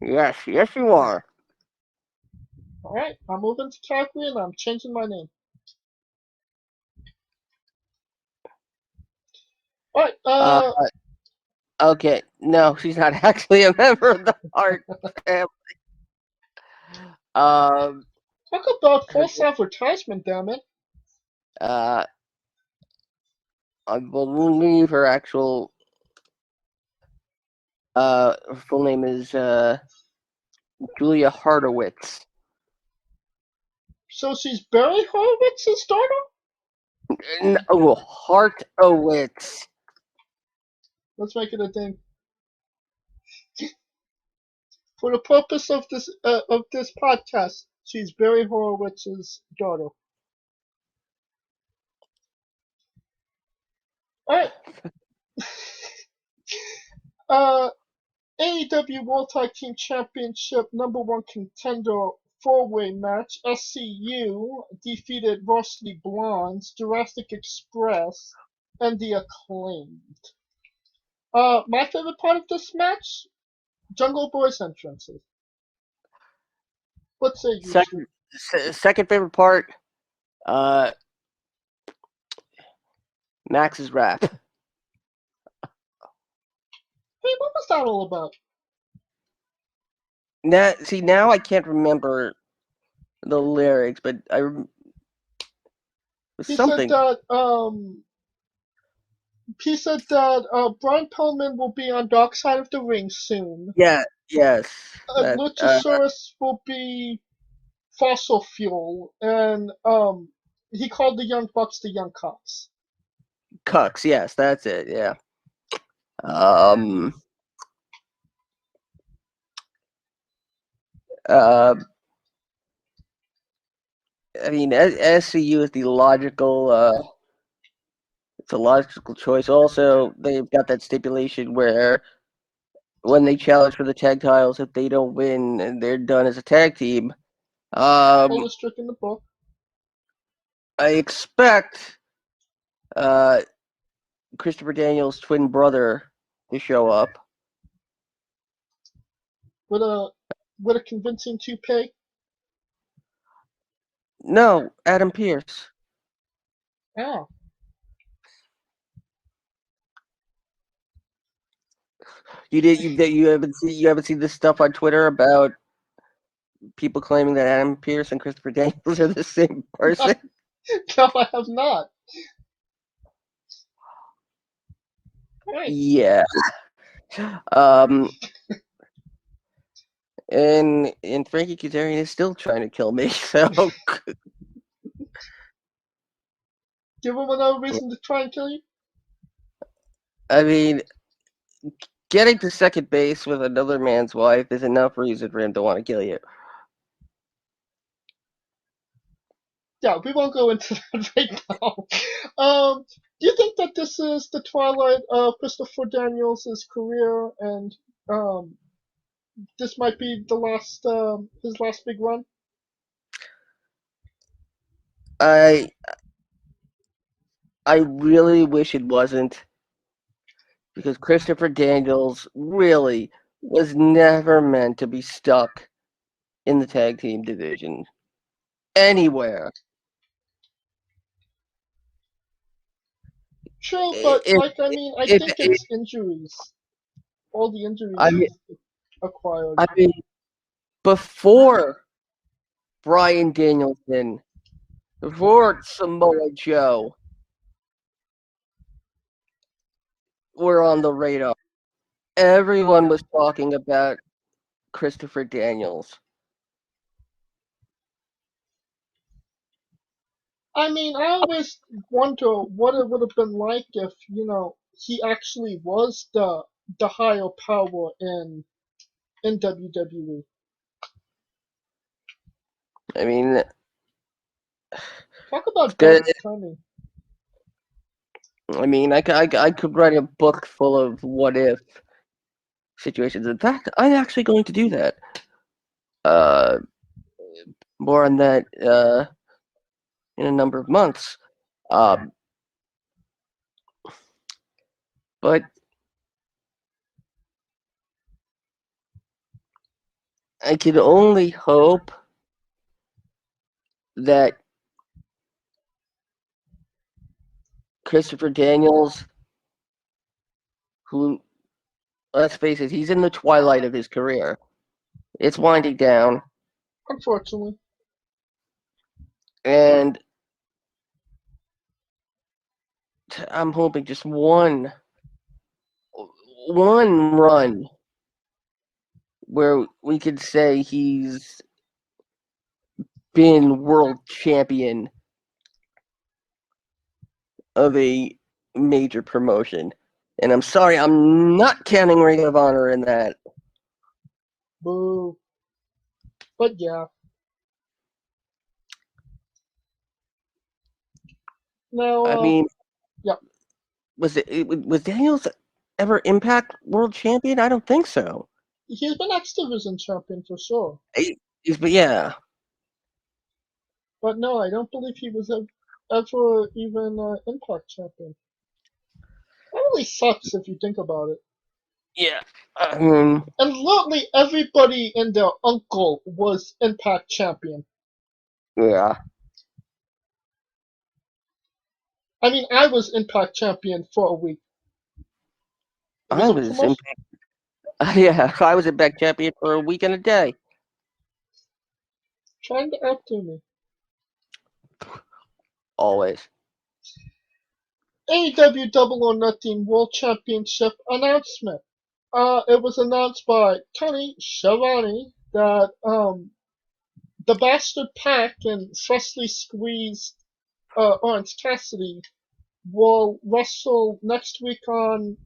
Yes, you are. Alright, I'm moving to Calgary and I'm changing my name. Alright, Okay, no, she's not actually a member of the Hart family. talk about false advertisement, damn it. I believe her actual full name is Julia Hartowitz. So she's Barry Horowitz's daughter? No, Hartowitz. Let's make it a thing. For the purpose of this podcast, she's Barry Horowitz's daughter. Alright. AEW World Tag Team Championship #1 contender 4-way match. SCU defeated Varsity Blondes, Jurassic Express, and the Acclaimed. My favorite part of this match? Jungle Boy's entrances. What say you? Second favorite part, Max's rap. Wait, what was that all about? Now I can't remember the lyrics, but He something. said that Brian Pillman will be on Dark Side of the Ring soon. Yeah, yes. That, Luchasaurus will be fossil fuel, and he called the Young Bucks the Young Cops. Cucks, yes, that's it, yeah. I mean, SCU is the logical, it's a logical choice. Also, they've got that stipulation where when they challenge for the tag titles, if they don't win and they're done as a tag team, Always strict in the book. I expect Christopher Daniels' twin brother to show up. With a convincing toupee. No, Adam Pearce. Oh. You haven't seen this stuff on Twitter about people claiming that Adam Pearce and Christopher Daniels are the same person? No, I have not. Right. Yeah. And Frankie Kazarian is still trying to kill me, so Give him another reason to try and kill you? I mean, getting to second base with another man's wife is enough reason for him to want to kill you. Yeah, we won't go into that right now. Do you think that this is the twilight of Christopher Daniels' career, and this might be the last his last big run? I really wish it wasn't, because Christopher Daniels really was never meant to be stuck in the tag team division anywhere. True, but If, I if, think if it's injuries. All the injuries I mean, he's acquired. I mean, before Bryan Danielson, before Samoa Joe were on the radar, everyone was talking about Christopher Daniels. I mean, I always wonder what it would have been like if, he actually was the higher power in WWE. I mean, Talk about good. bad timing. I mean, I could write a book full of what if situations. In fact, I'm actually going to do that. More on that in a number of months. But I can only hope that Christopher Daniels, who, let's face it, he's in the twilight of his career. It's winding down, Unfortunately. and I'm hoping just one run where we could say he's been world champion of a major promotion. And I'm sorry, I'm not counting Ring of Honor in that. Boo. But yeah. Now, I mean, yeah. was Daniels ever Impact World Champion? I don't think so. He's been X Division champion for sure. But yeah. But no, I don't believe he was ever even Impact champion. That really sucks if you think about it. Yeah. I mean, And literally everybody and their uncle was Impact champion. yeah. I mean, I was Impact champion for a week. I was Impact. Yeah, I was a back champion for a week and a day. Trying to outdo me. Always. AEW Double or Nothing World Championship announcement. It was announced by Tony Schiavone that the Bastard Pack and freshly squeezed Orange Cassidy will wrestle next week on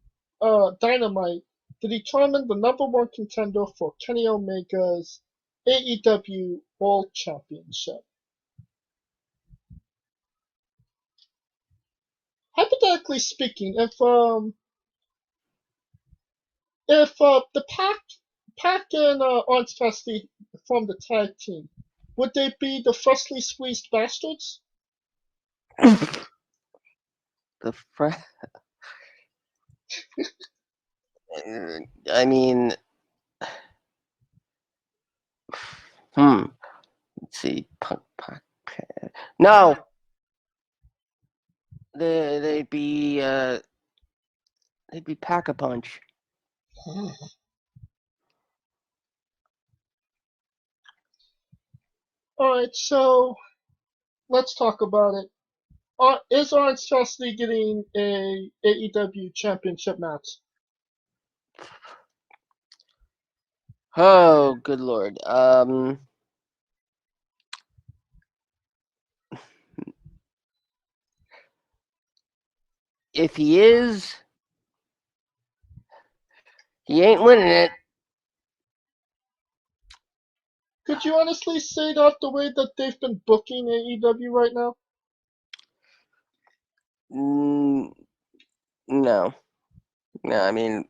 Dynamite to determine the number one contender for Kenny Omega's AEW World Championship. Hypothetically speaking, if the Pac and Orange Cassidy formed the tag team, would they be the freshly squeezed bastards? The I mean, let's see. No, they'd be Pack-a-Punch. Alright, so let's talk about it. Is Orange Cassidy getting a AEW championship match? Oh, good lord. If he is, he ain't winning it. Could you honestly say that the way that they've been booking AEW right now? No. I mean,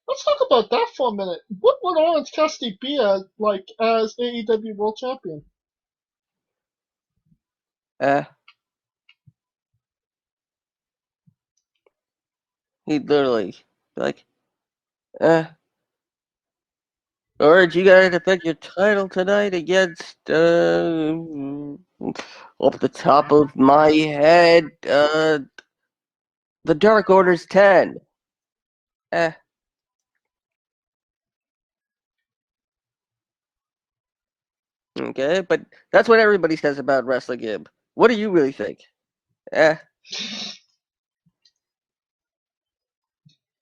Let's talk about that for a minute. What would Orange Cassidy be as AEW World Champion? he'd literally be like, Orange, you gotta defend your title tonight against, off the top of my head, the Dark Order's 10. Okay, but that's what everybody says about Wrestling Gib. What do you really think?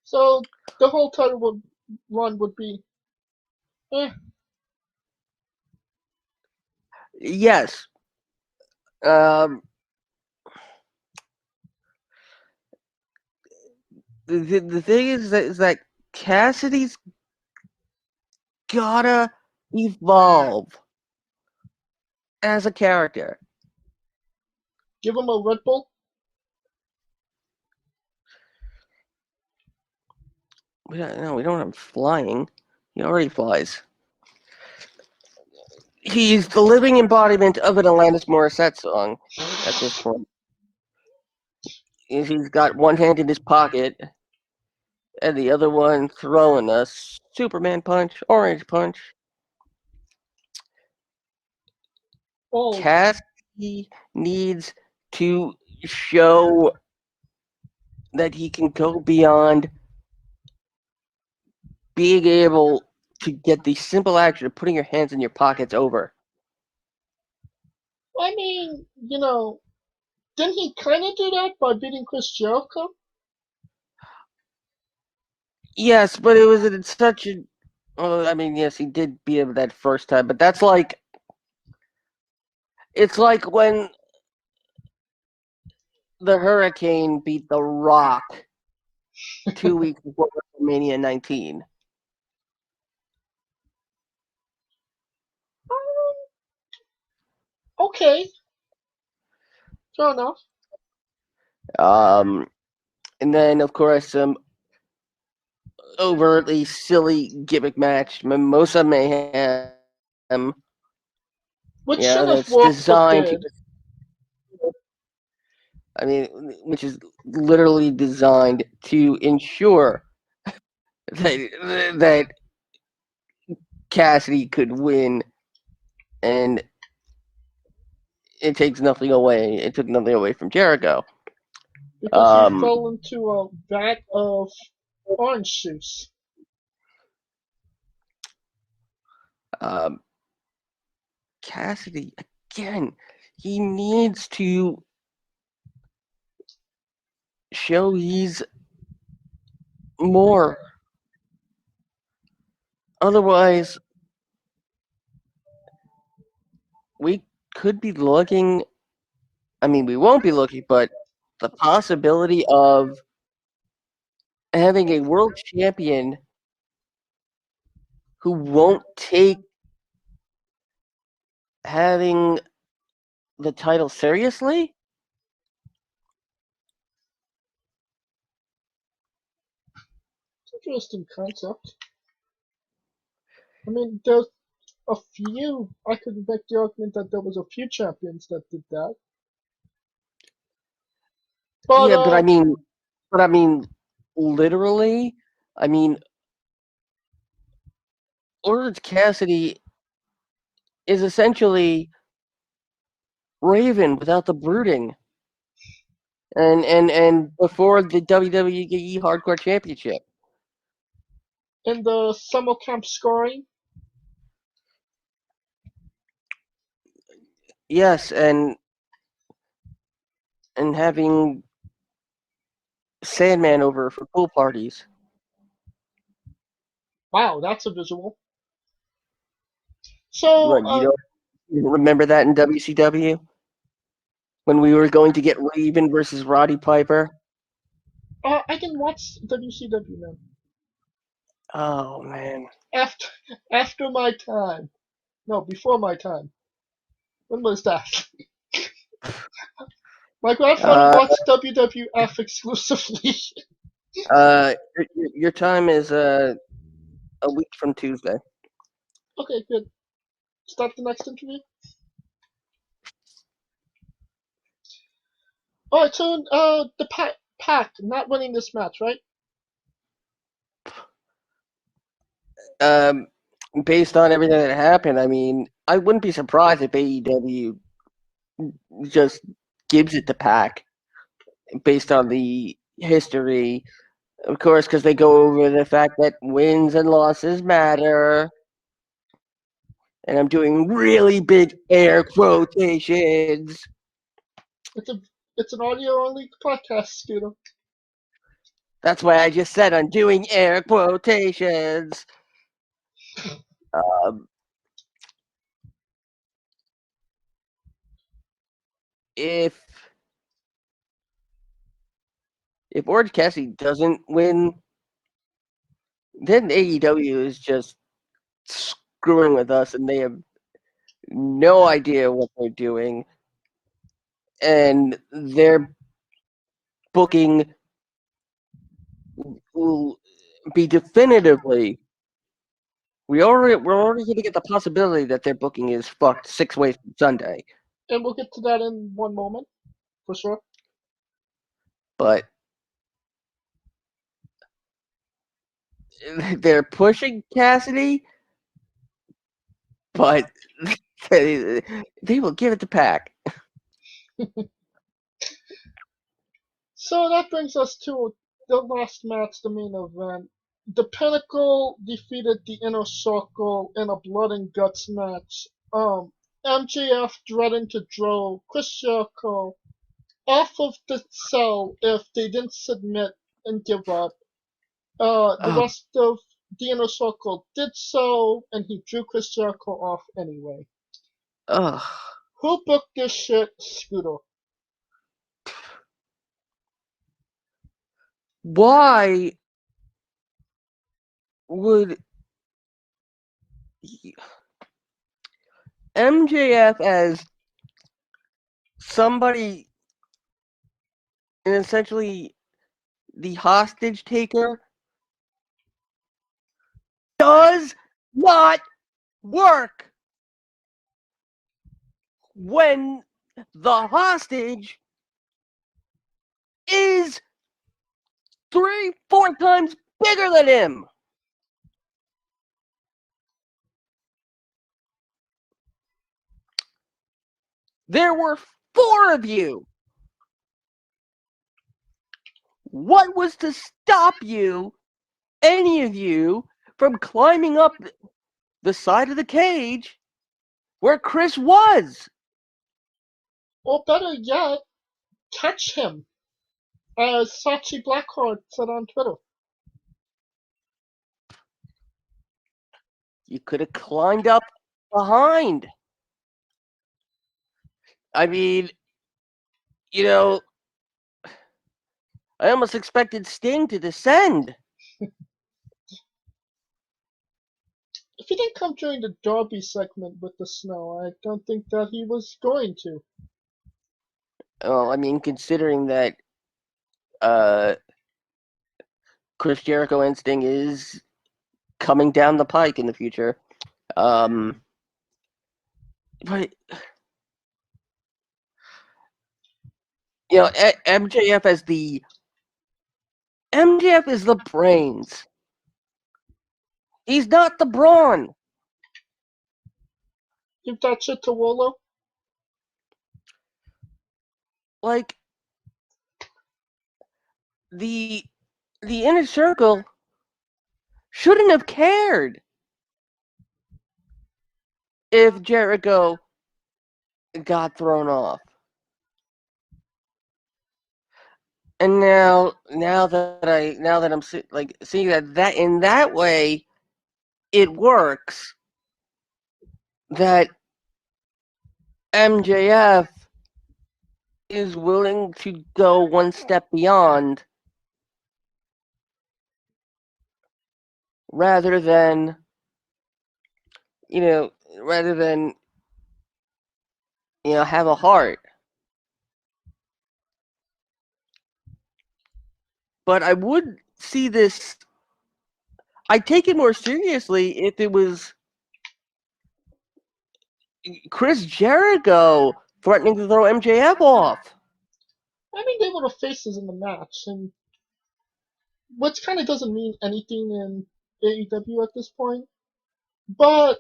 So the whole title run would be, Yes. The thing is that Cassidy's gotta evolve as a character. give him a Red Bull. We don't have him flying. He already flies. He's the living embodiment of an Alanis Morissette song at this point. He's got one hand in his pocket and the other one throwing a Superman punch, orange punch. Oh, Cassidy needs to show that he can go beyond being able to get the simple action of putting your hands in your pockets over. I mean, didn't he kind of do that by beating Chris Jericho? Yes, but it was in such a. Well, I mean, yes, he did beat him that first time, but that's like. It's like when the Hurricane beat the Rock 2 weeks before WrestleMania 19. Okay, fair enough. And then of course overtly silly gimmick match, Mimosa Mayhem. Which Yeah, should have that's worked, but designed to. did. I mean, which is literally designed to ensure that Cassidy could win, and it takes nothing away. It took nothing away from Jericho. Because he Um, fell into a vat of orange juice. um, Cassidy, again, he needs to show he's more. Otherwise, we could be looking. I mean, we won't be looking, but the possibility of having a world champion who won't take having the title seriously. Interesting concept. I mean, there's a few. I could make the argument that there was a few champions that did that. But Yeah, but I mean, literally, I mean, Orange Cassidy is essentially Raven without the brooding, and before the WWE Hardcore Championship. in the summer camp scoring, Yes, and having Sandman over for pool parties. wow, that's a visual. So, What, you don't remember that in WCW when we were going to get Raven versus Roddy Piper? I can watch WCW now. Oh man. After, after my time. No, before my time. When was that? My grandfather Uh, watched WWF exclusively. your time is a week from Tuesday. Okay, good. Start the next interview. Alright, so the Pac not winning this match, right? Um, Based on everything that happened, I mean, I wouldn't be surprised if AEW just gives it to Pac based on the history, of course, because they go over the fact that wins and losses matter. And I'm doing really big air quotations. It's a it's an audio only podcast, Scooter. That's why I just said I'm doing air quotations. Um, if Orange Cassidy doesn't win, then AEW is just screwing with us, and they have no idea what they're doing, and their booking will be definitively. We're already going to get the possibility that their booking is fucked 6 ways from Sunday, And we'll get to that in one moment, for sure. but they're pushing Cassidy, but they will give it to Pac. So that brings us to the last match, the main event. The Pinnacle defeated the Inner Circle in a blood and guts match. MJF threatened to throw Chris Jericho off of the cell if they didn't submit and give up. The Oh, rest of the Inner Circle did so, and he drew Chris Jericho off anyway. ugh. Who booked this shit? Scooter. Why would MJF as somebody and essentially the hostage taker does not work when the hostage is 3, 4 times bigger than him. There were 4 of you. What was to stop you, any of you, from climbing up the side of the cage where Chris was? Or better yet, catch him, as Sachi Blackheart said on Twitter. You could have climbed up behind. I mean, you know, I almost expected Sting to descend. If he didn't come during the Derby segment with the snow, I don't think that he was going to. Well, I mean, considering that Chris Jericho and Sting is coming down the pike in the future. But you know, MJF is the brains. He's not the brawn. Give that shit to Wolo. Like the inner circle shouldn't have cared if Jericho got thrown off. And now that I'm seeing that in that way, it works. That MJF is willing to go one step beyond, rather than have a heart. But I would see this. I'd take it more seriously if it was Chris Jericho threatening to throw MJF off. I mean, they were the faces in the match, and which kind of doesn't mean anything in AEW at this point. But,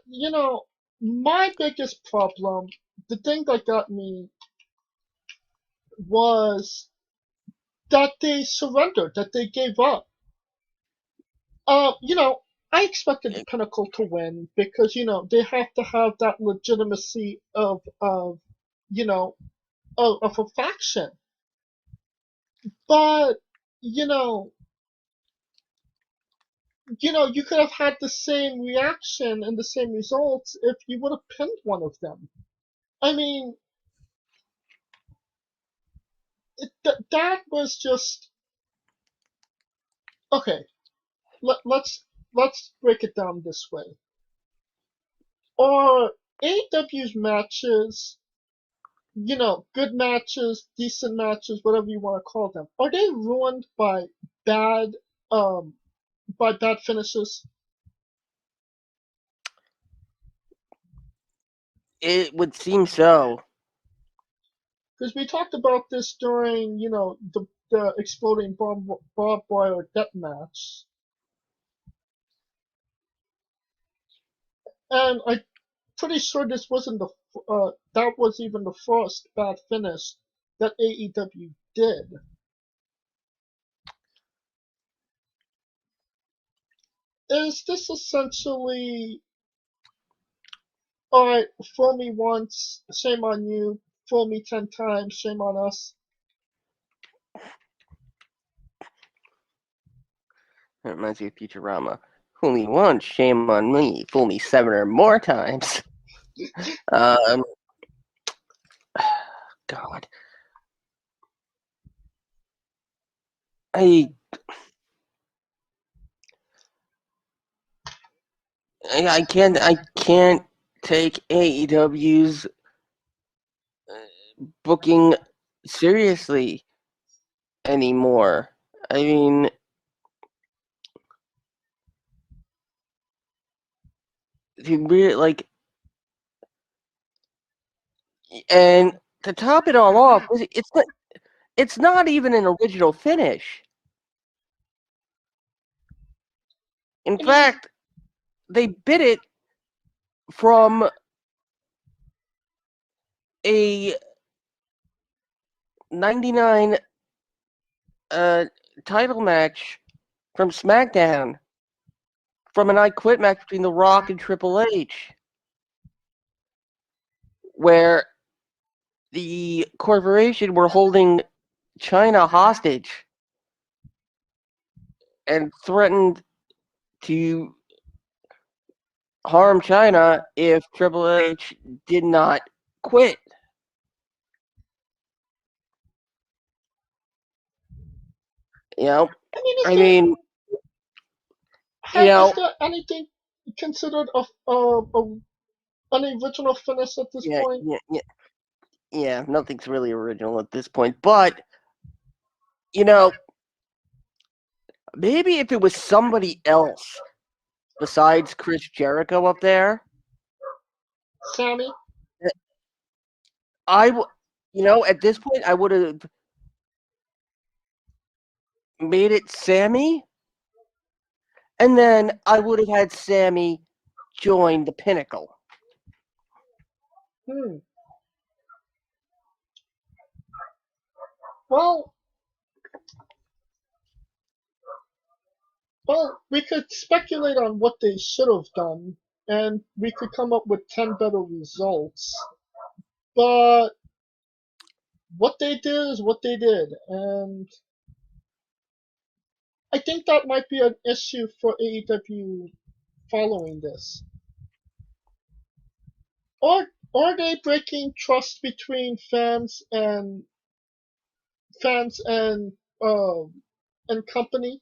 my biggest problem, the thing that got me, was that they surrendered, that they gave up. I expected the Pinnacle to win because, they have to have that legitimacy of a faction. But, you could have had the same reaction and the same results if you would have pinned one of them. I mean, that was just okay. Let's break it down this way. Are AEW's matches, good matches, decent matches, whatever you want to call them, are they ruined by bad finishes? It would seem so. Because we talked about this during, the exploding barbed wire death match. And I'm pretty sure this wasn't that was even the first bad finish that AEW did. Is this essentially, alright, fool me once, shame on you, fool me 10 times, shame on us? That reminds me of Futurama. Fool me once, shame on me. Fool me 7 or more times. God. I can't take AEW's booking seriously anymore. I mean, and to top it all off, it's not even an original finish. In fact, they bit it from a 99 title match from SmackDown, from an I Quit match between The Rock and Triple H, where the corporation were holding China hostage and threatened to harm China if Triple H did not quit. I mean, You is there anything considered an original finish at this point? Yeah, nothing's really original at this point. But, maybe if it was somebody else besides Chris Jericho up there, Sammy? at this point, I would have made it Sammy, and then I would have had Sammy join the Pinnacle. Well, we could speculate on what they should have done, and we could come up with 10 better results. But what they did is what they did, and I think that might be an issue for AEW following this. Are they breaking trust between fans and company?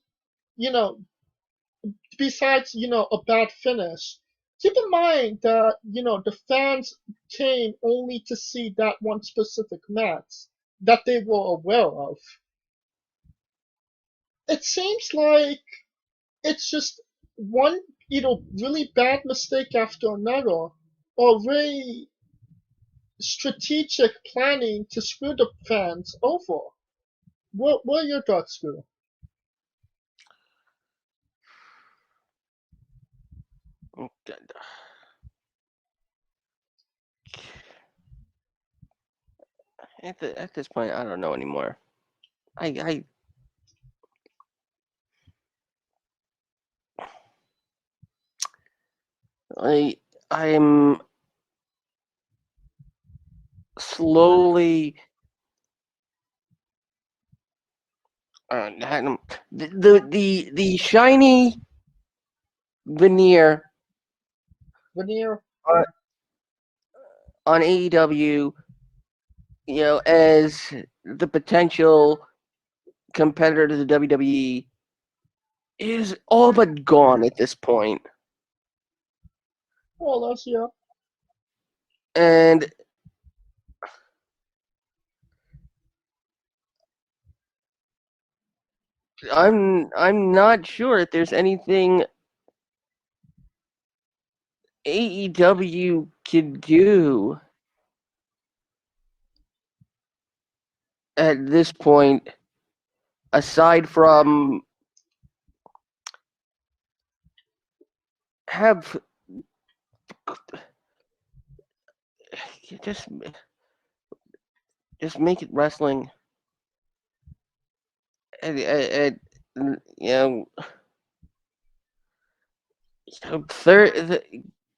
Besides a bad finish. Keep in mind that the fans came only to see that one specific match that they were aware of. It seems like it's just one either really bad mistake after another, or really strategic planning to screw the fans over. What are your thoughts, Screw? At this point, I don't know anymore. I'm slowly the shiny veneer on AEW, as the potential competitor to the WWE is all but gone at this point. Well, that's yeah. And I'm not sure if there's anything AEW can do at this point, aside from have just make it wrestling. And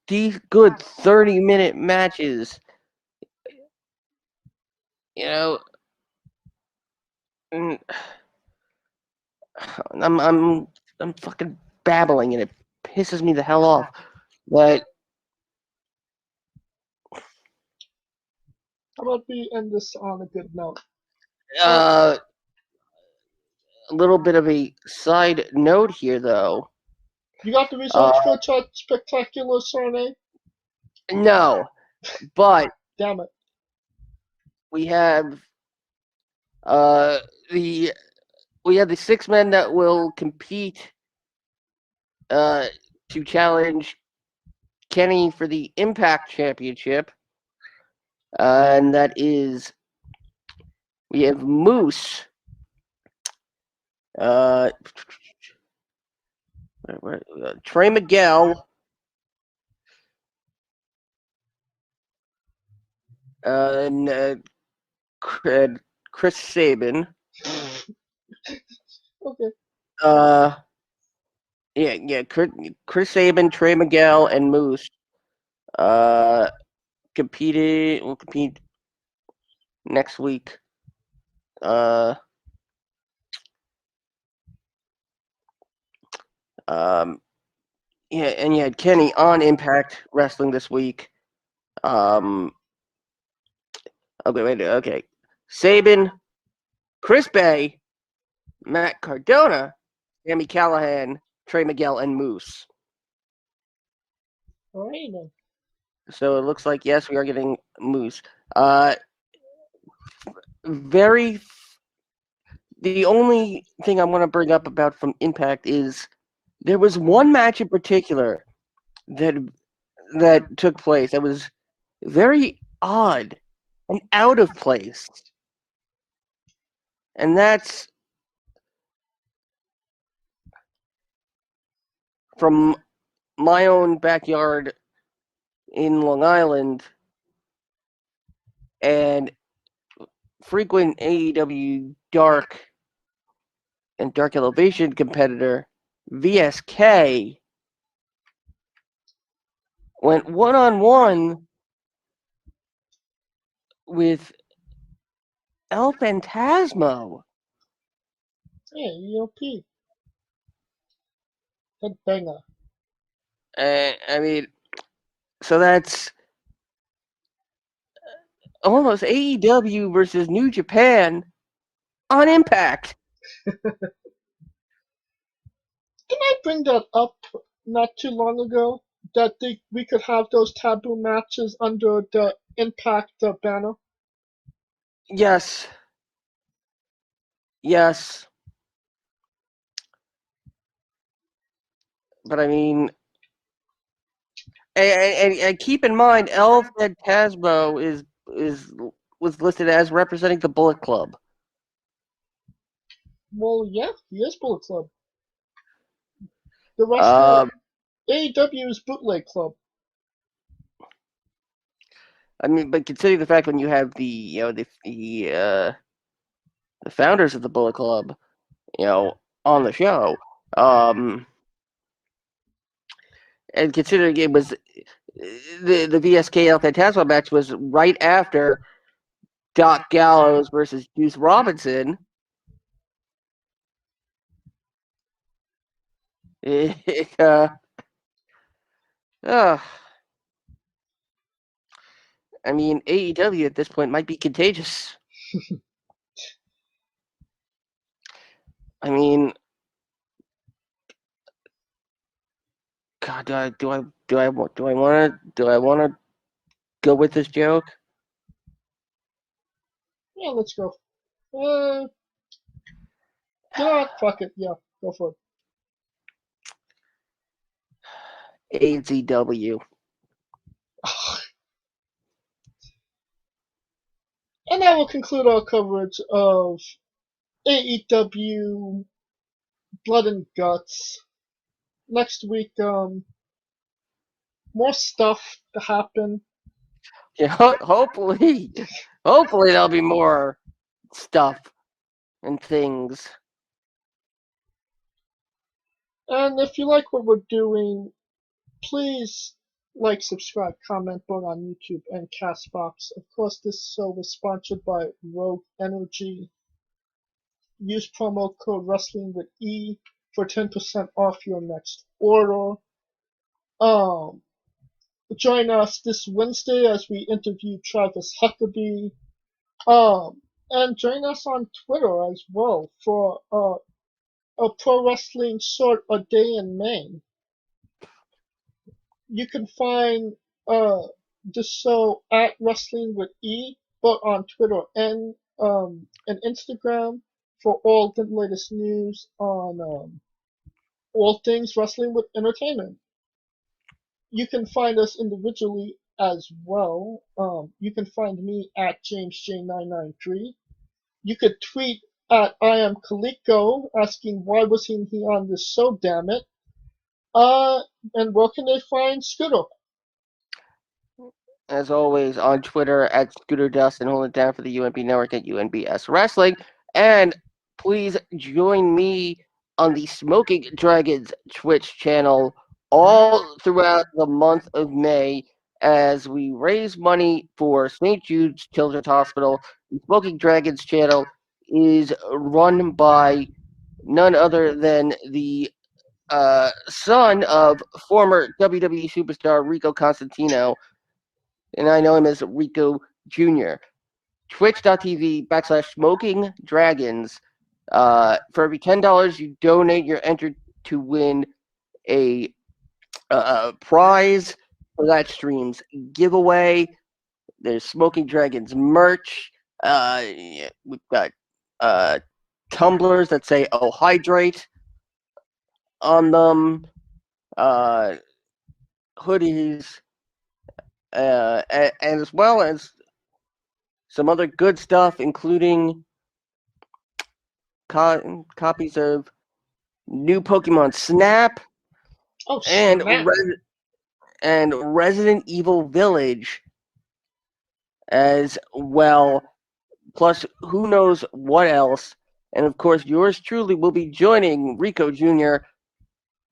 these good 30-minute matches. I'm fucking babbling and it pisses me the hell off. But how about we end this on a good note? A little bit of a side note here, though. You got the results for such spectacular Sunday? No, but damn it, we have the 6 men that will compete to challenge Kenny for the Impact Championship, and that is we have Moose. Trey Miguel, and Chris Sabin. Okay. Chris Sabin, Trey Miguel, and Moose will compete next week. And you had Kenny on Impact Wrestling this week. Okay. Sabin, Chris Bay, Matt Cardona, Sammy Callahan, Trey Miguel, and Moose. All right then. So it looks like, yes, we are getting Moose. The only thing I want to bring up about from Impact is there was one match in particular that took place that was very odd and out of place. And that's from my own backyard in Long Island and frequent AEW Dark and Dark Elevation competitor VSK went one-on-one with El Phantasmo. Hey, EOP. Headbanger. I mean, so that's almost AEW versus New Japan on Impact. Didn't I bring that up not too long ago? That we could have those taboo matches under the Impact banner? Yes. But I mean, and keep in mind, El Phantasmo was listed as representing the Bullet Club. Well, yeah, he is Bullet Club. The rest of AEW's Bootleg Club. I mean, but considering the fact when you have the founders of the Bullet Club, on the show, and considering it was the VSK El Phantasmo match was right after Doc Gallows versus Juice Robinson. I mean, AEW at this point might be contagious. I mean, God, do I want to go with this joke? Yeah, let's go. Fuck it. Yeah, go for it. AZW. And that will conclude our coverage of AEW Blood and Guts. Next week, more stuff to happen. Yeah, hopefully there'll be more stuff and things. And if you like what we're doing, please like, subscribe, comment both on YouTube and Castbox. Of course, this show was sponsored by Rogue Energy. Use promo code Wrestling with E for 10% off your next order. Join us this Wednesday as we interview Travis Huckabee. And join us on Twitter as well for a pro wrestling short a day in Maine. You can find the show at Wrestling with E, both on Twitter and Instagram for all the latest news on all things wrestling with entertainment. You can find us individually as well. You can find me at JamesJ993. You could tweet at I am Kaliko asking why wasn't he on this show, damn it. And where can they find Scooter? As always, on Twitter at Scooter Dust and hold it down for the UNB Network at UNBS Wrestling. And please join me on the Smoking Dragons Twitch channel all throughout the month of May as we raise money for St. Jude's Children's Hospital. The Smoking Dragons channel is run by none other than the son of former WWE superstar Rico Constantino, and I know him as Rico Jr. Twitch.tv/Smoking Dragons. For every $10 you donate, you're entered to win a prize for that stream's giveaway. There's Smoking Dragons merch. We've got tumblers that say "Oh Hydrate" on them. Hoodies, and as well as some other good stuff, including copies of new Pokemon Snap Oh, and snap. Resident Evil Village as well. Plus, who knows what else? And of course, yours truly will be joining Rico Jr.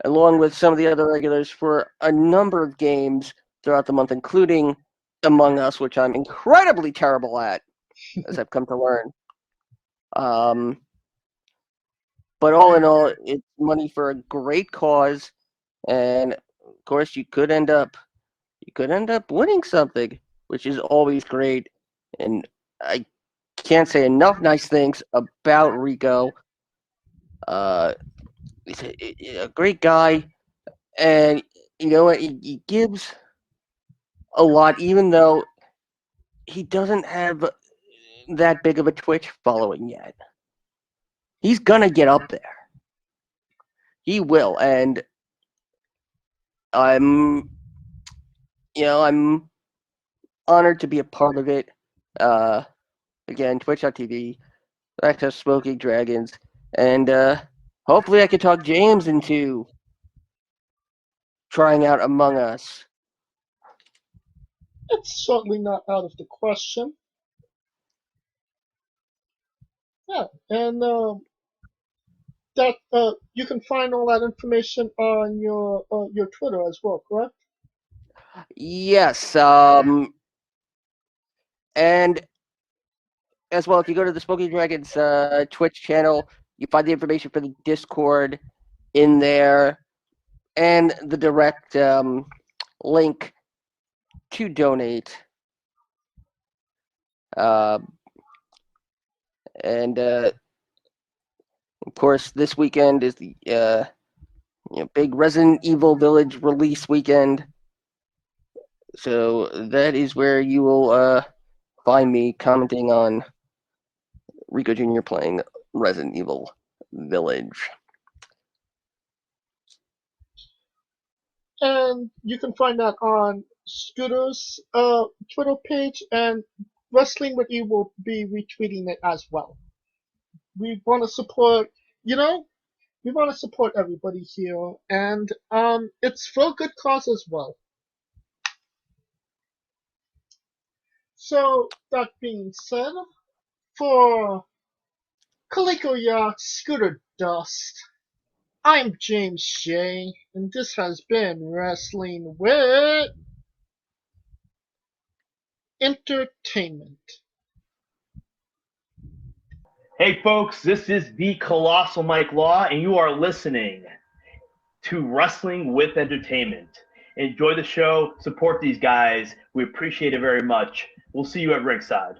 along with some of the other regulars for a number of games throughout the month, including Among Us, which I'm incredibly terrible at, as I've come to learn. But all in all, it's money for a great cause, and of course, you could end up winning something, which is always great. And I can't say enough nice things about Rico. He's a great guy, and you know what? He gives a lot, even though he doesn't have that big of a Twitch following yet. He's gonna get up there. He will, and I'm honored to be a part of it. Again, Twitch.tv, /Smoking Dragons, and hopefully I can talk James into trying out Among Us. It's certainly not out of the question. Yeah, and that you can find all that information on your Twitter as well, correct? Yes, and as well, if you go to the Smoking Dragons Twitch channel, you find the information for the Discord in there and the direct link to donate. And of course, this weekend is the big Resident Evil Village release weekend. So that is where you will find me commenting on Rico Jr. playing Resident Evil Village. And you can find that on Scooter's Twitter page, and Wrestling with You will be retweeting it as well. We want to support, we want to support everybody here, and it's for a good cause as well. So, that being said, for Coleco Yacht Scooter Dust, I'm James J, and this has been Wrestling with Entertainment. Hey folks, this is the Colossal Mike Law, and you are listening to Wrestling with Entertainment. Enjoy the show, support these guys. We appreciate it very much. We'll see you at ringside.